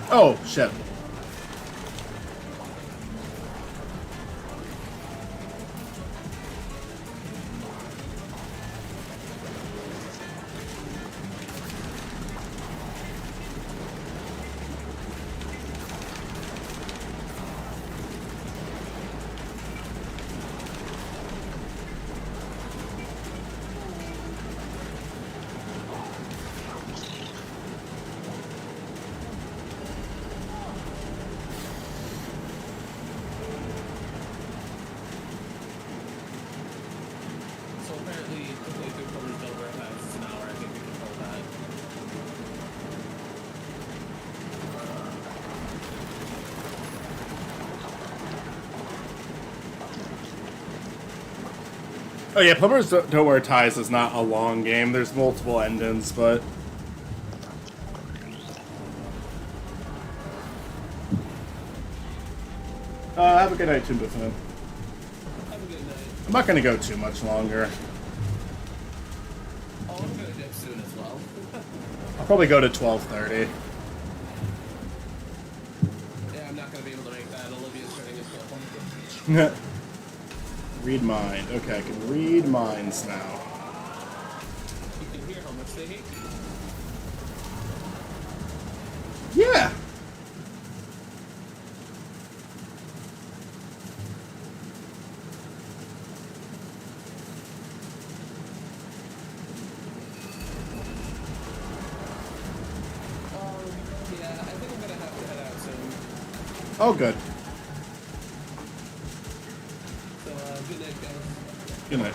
Oh, shit. So apparently, the playthrough covers Delaware has an hour. I think we can hold that. Oh yeah, Plumbers Don't Wear Ties is not a long game. There's multiple endings, but... have a good night, Toon Buffon. Have a good night. I'm not gonna go too much longer. Oh, I'm gonna dip soon as well. I'll probably go to 12:30. Yeah, I'm not gonna be able to make that. Olivia's turning his phone. Read mind. Okay, I can read minds now. You can hear how much they hate you. Yeah! Yeah, I think I'm gonna have to head out soon. Oh, good. So, good night, guys. Good night.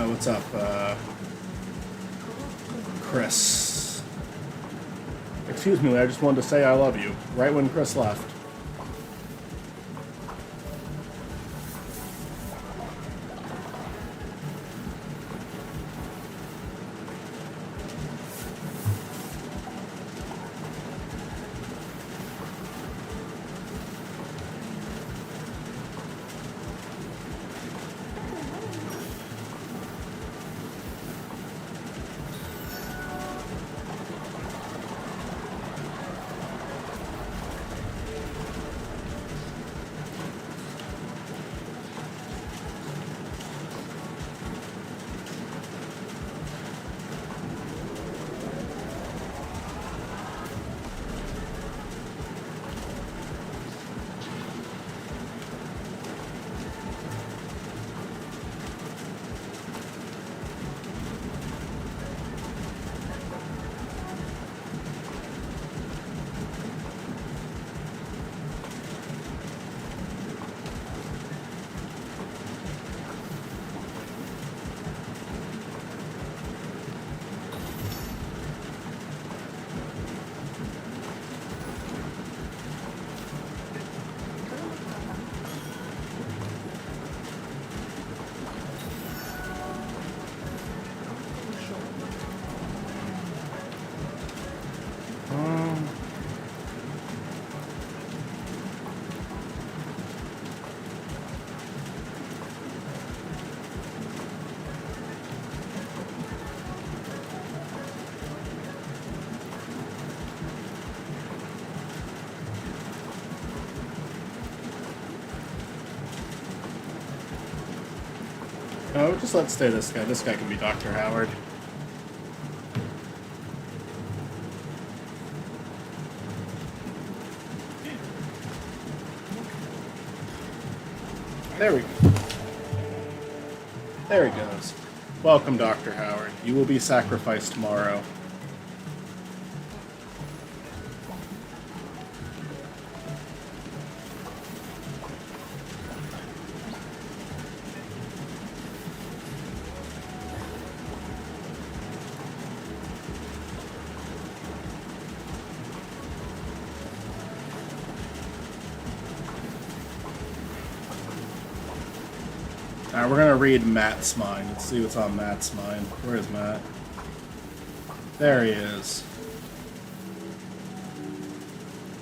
What's up, Chris? Excuse me, I just wanted to say I love you, right when Chris left. No, just let's stay this guy. This guy can be Dr. Howard. There we go. There he goes. Welcome, Dr. Howard. You will be sacrificed tomorrow. Alright, we're gonna read Matt's mind. Let's see what's on Matt's mind. Where is Matt? There he is.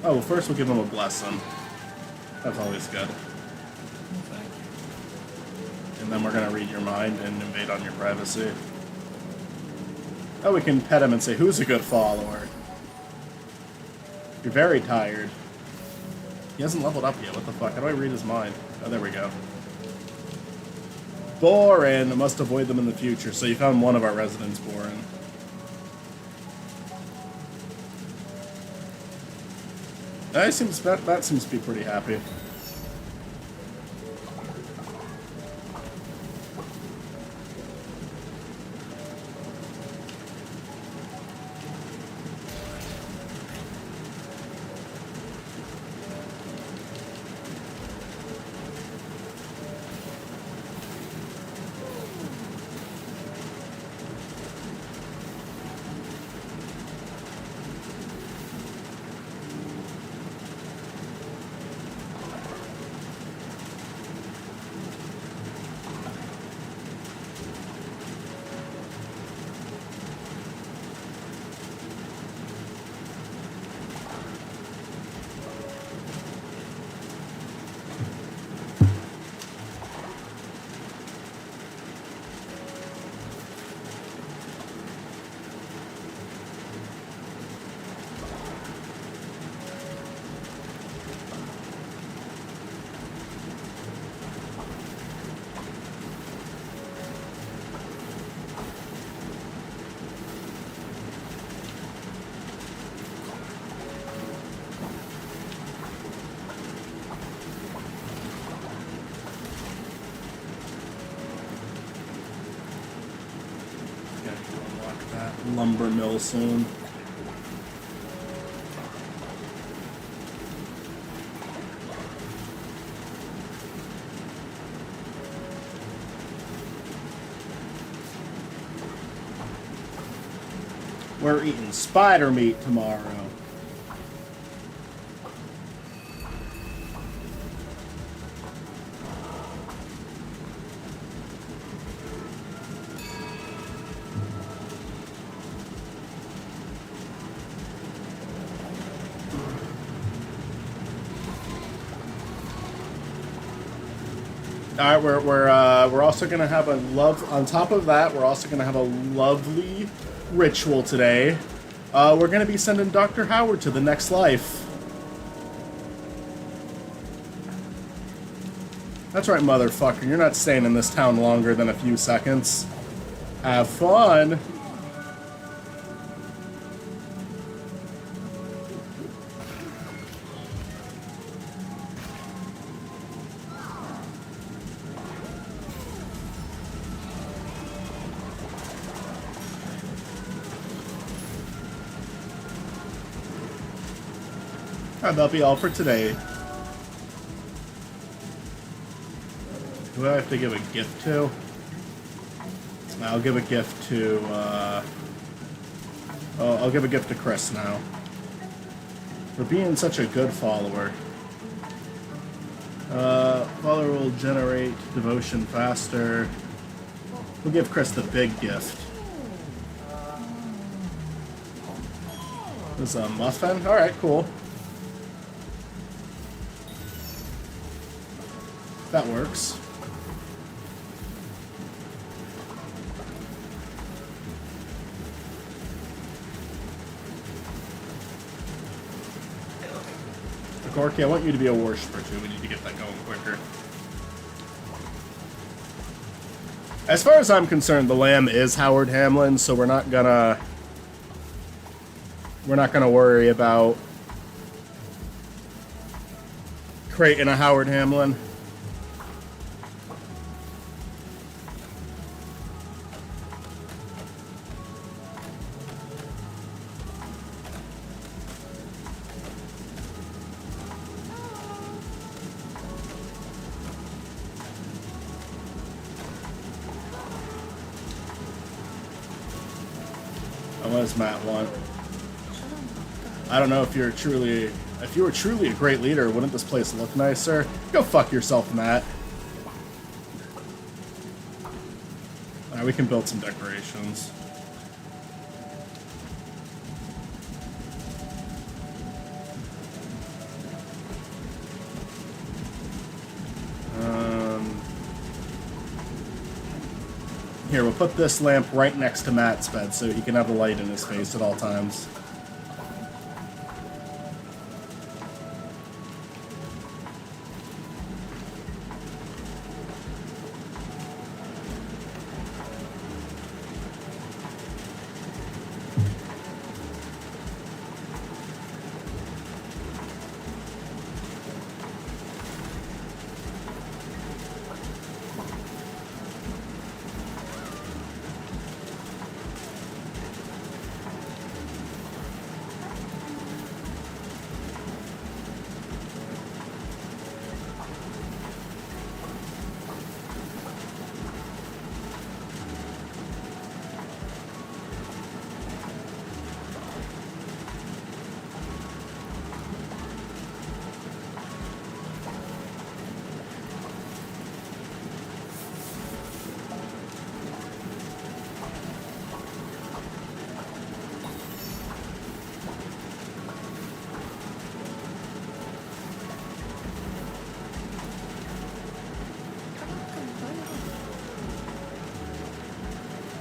Oh, well, first we'll give him a blessing. That's always good. Thank you. And then we're gonna read your mind and invade on your privacy. Oh, we can pet him and say, who's a good follower? You're very tired. He hasn't leveled up yet. What the fuck? How do I read his mind? Oh, there we go. Borin. Must avoid them in the future. So you found one of our residents, Borin. That seems to be pretty happy. Lumber mill soon. We're eating spider meat tomorrow. All right, we're also gonna have a love. On top of that, we're also gonna have a lovely ritual today. We're gonna be sending Dr. Howard to the next life. That's right, motherfucker. You're not staying in this town longer than a few seconds. Have fun. That'll be all for today. Who do I have to give a gift to? I'll give a gift to, I'll give a gift to Chris now. For being such a good follower. Follower will generate devotion faster. We'll give Chris the big gift. This is a muffin? Alright, cool. That works. Gorky, I want you to be a worshiper too. We need to get that going quicker. As far as I'm concerned, the Lamb is Howard Hamlin, so we're not gonna worry about creating a Howard Hamlin. Unless Matt won. I don't know if you were truly a great leader, wouldn't this place look nicer? Go fuck yourself, Matt. Alright, we can build some decorations. Here, we'll put this lamp right next to Matt's bed so he can have a light in his face at all times.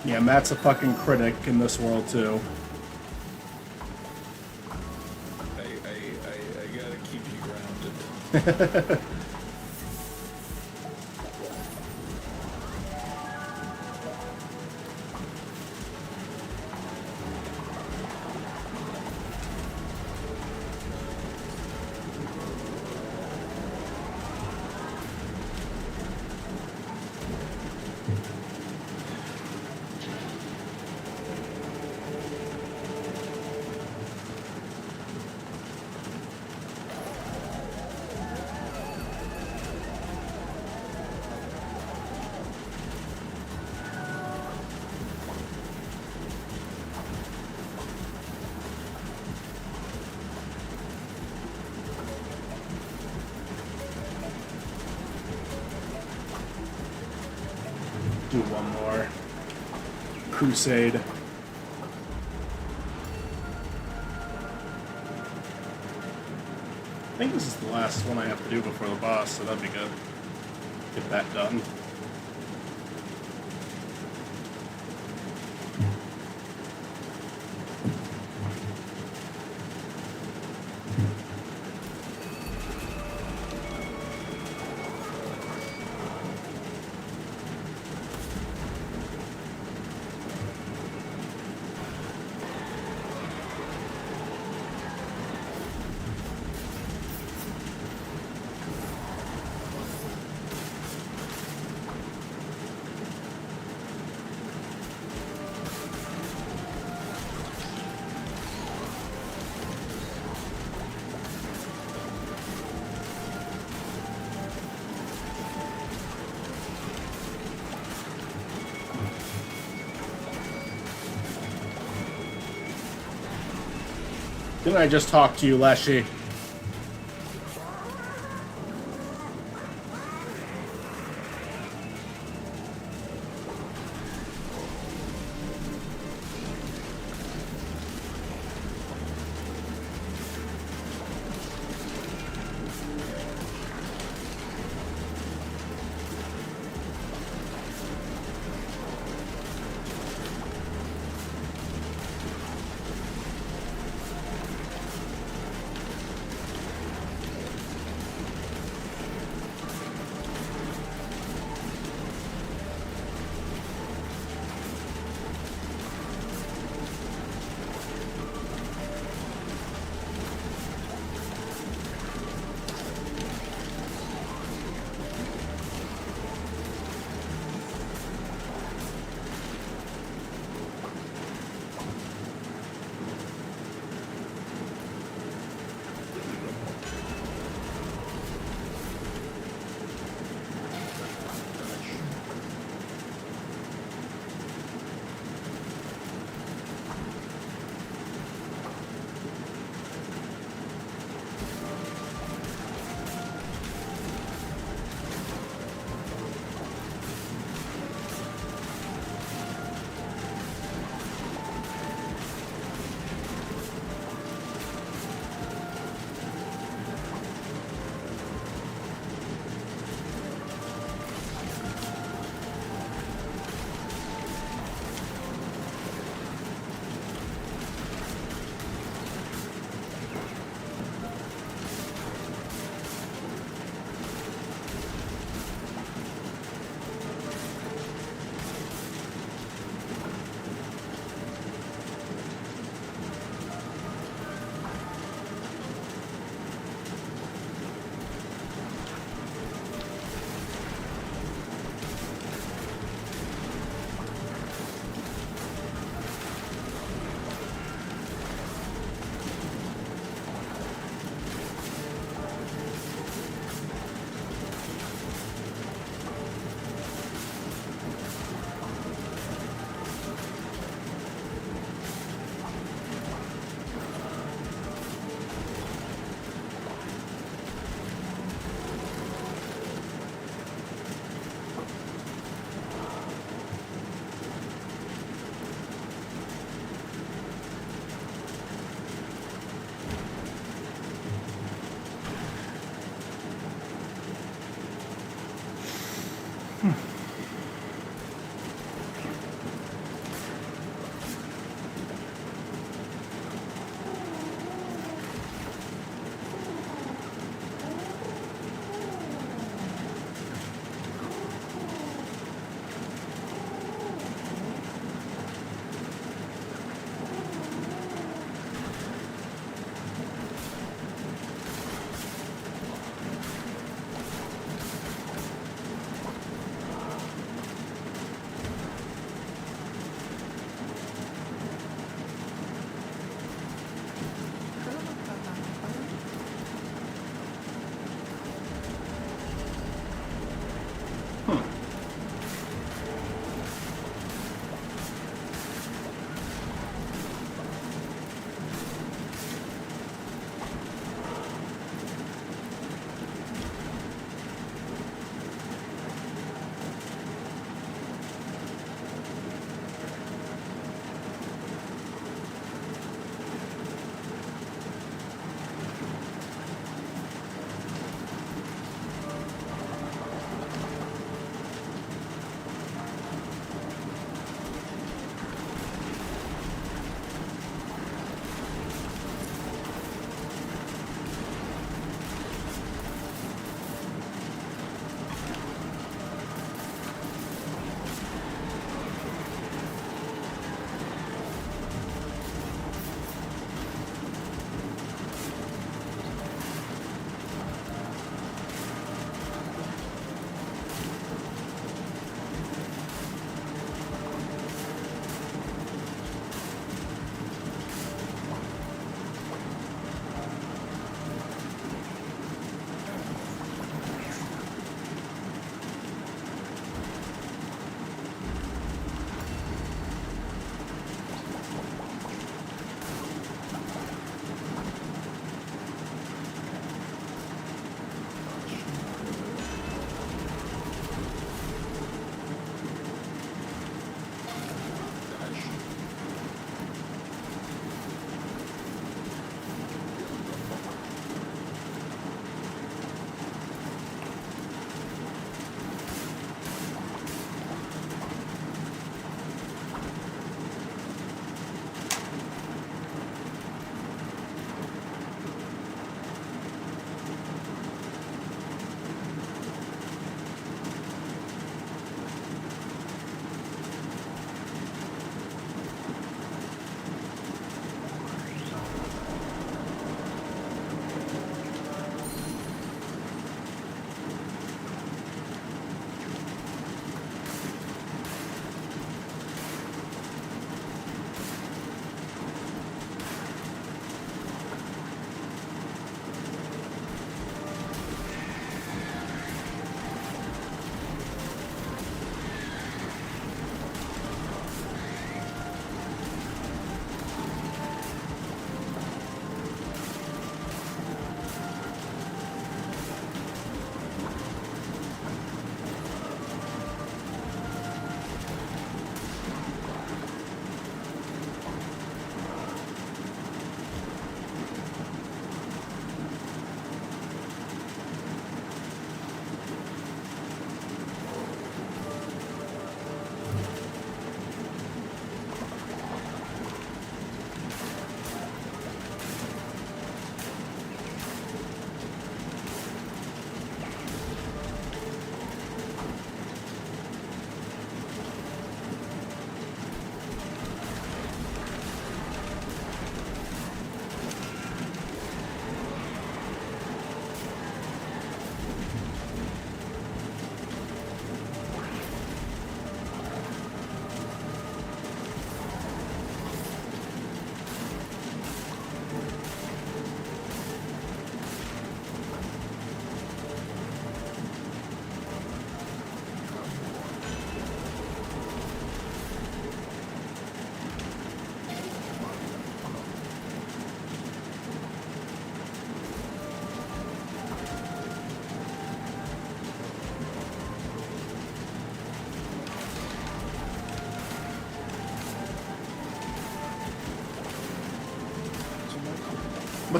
Yeah, Matt's a fucking critic in this world, too. I gotta keep you grounded. Do one more. Crusade. I think this is the last one I have to do before the boss, so that'd be good. Get that done. Didn't I just talk to you, Leshy?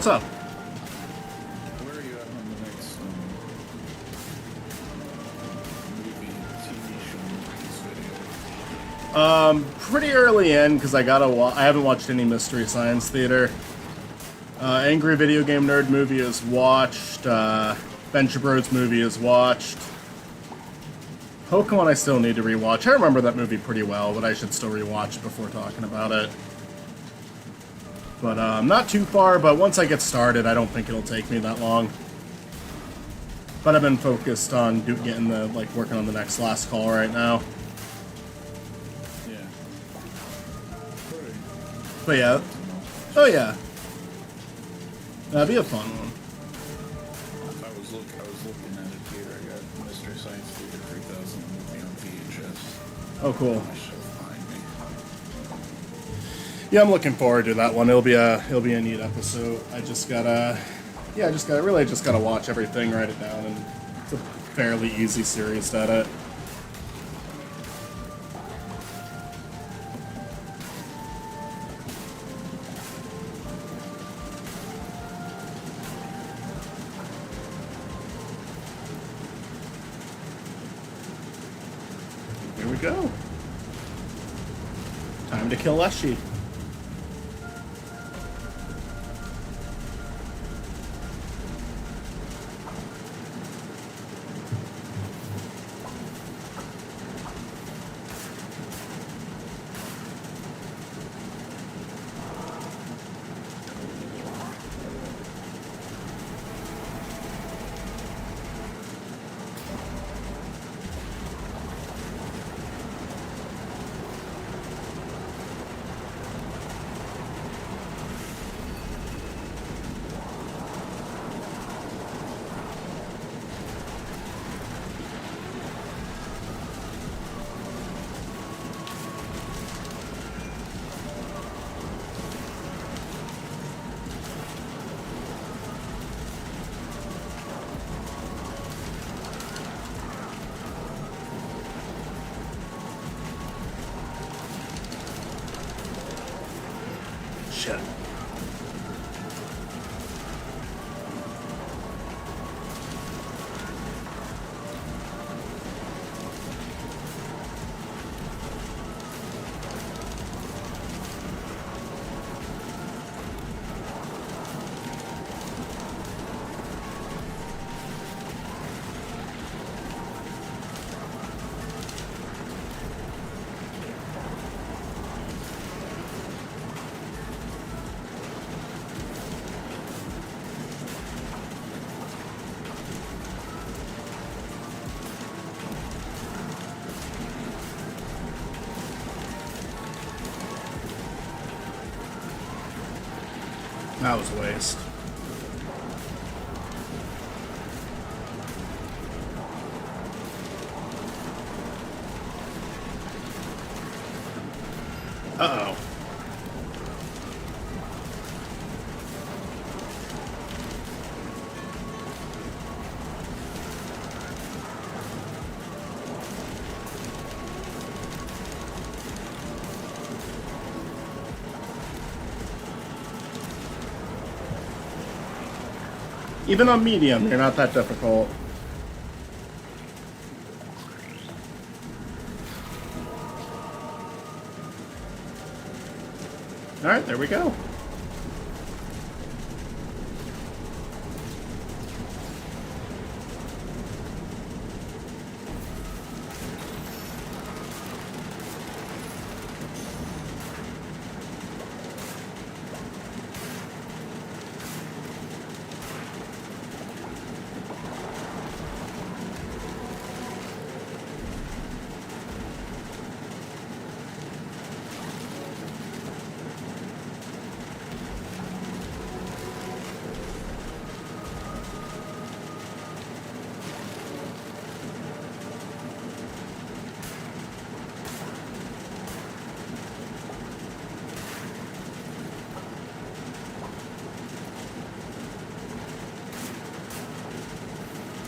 what's up? Where are you at on the next movie, TV show, this video? Pretty early in, because I haven't watched any Mystery Science Theater. Angry Video Game Nerd movie is watched. Venture Bros movie is watched. Pokemon I still need to rewatch. I remember that movie pretty well, but I should still rewatch it before talking about it. But not too far, but once I get started, I don't think it'll take me that long. But I've been focused on working on the next Last Call right now. Yeah. Alright. But yeah. Oh yeah. That'd be a fun one. I was looking at it here. I got Mystery Science Theater 3000 movie on VHS. Oh, cool. My shelf behind me. Yeah, I'm looking forward to that one. It'll be a neat episode. I just gotta watch everything, write it down, and it's a fairly easy series to edit. Here we go. Time to kill Leshy. Shit. That was a waste. Uh-oh. Even on medium, they're not that difficult. Alright, there we go.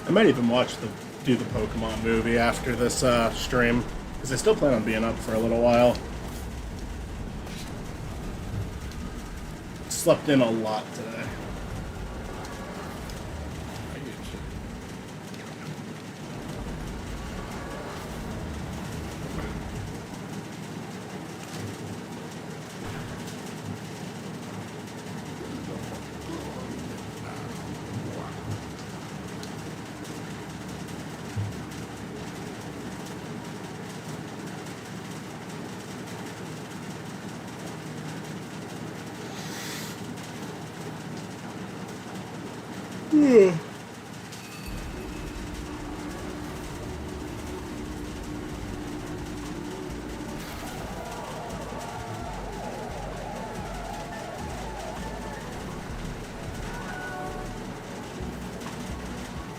I might even do the Pokemon movie after this stream, because I still plan on being up for a little while. Slept in a lot today.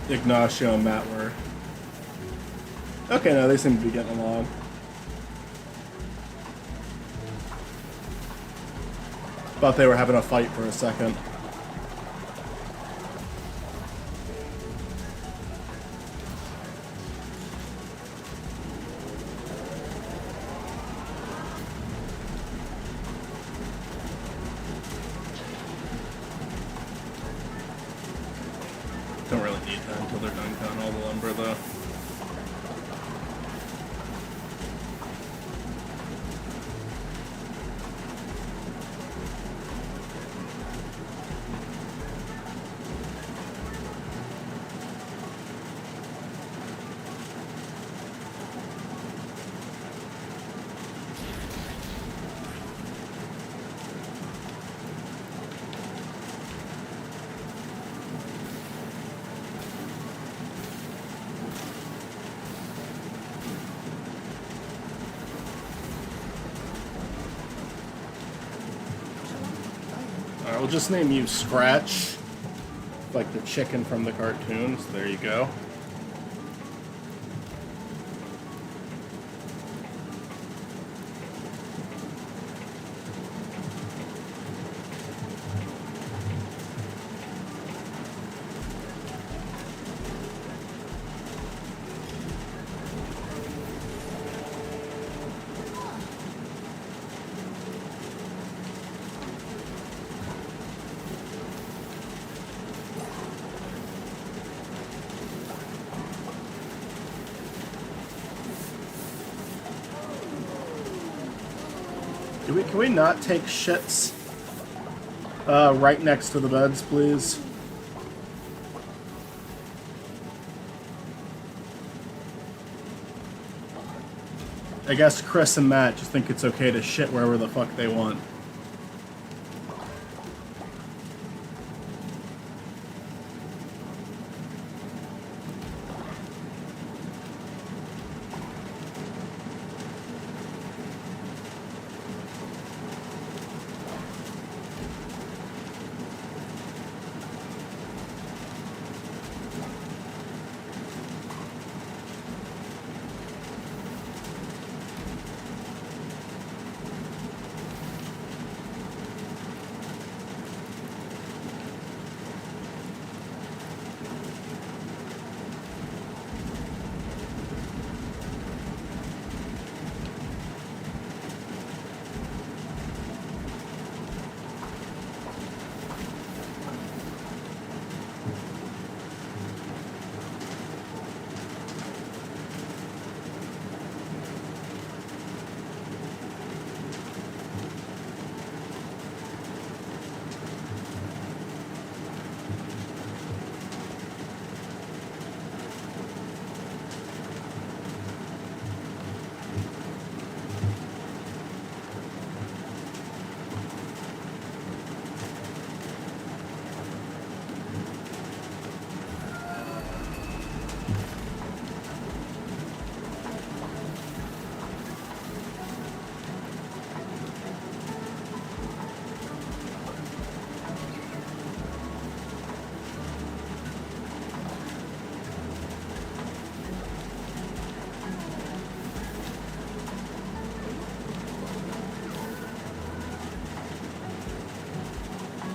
Ignacio and Matt were... Okay, no, they seem to be getting along. Thought they were having a fight for a second. Don't really need that until they're done cutting all the lumber, though. Alright, we'll just name you Scratch, like the chicken from the cartoons. There you go. Can we not take shits right next to the beds, please? I guess Chris and Matt just think it's okay to shit wherever the fuck they want.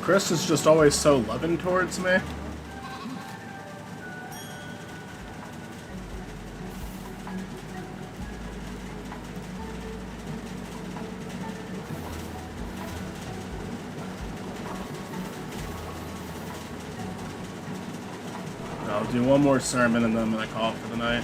Chris is just always so loving towards me. I'll do one more sermon and then I'm gonna call it for the night.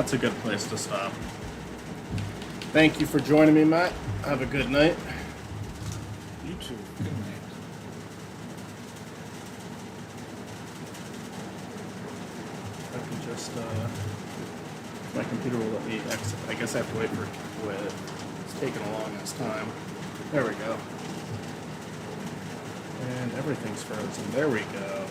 That's a good place to stop. Thank you for joining me, Matt. Have a good night. You too. Good night. I can just, my computer will let me exit. I guess I have to wait for it to quit. It's taking a long ass time. There we go. And everything's frozen. There we go.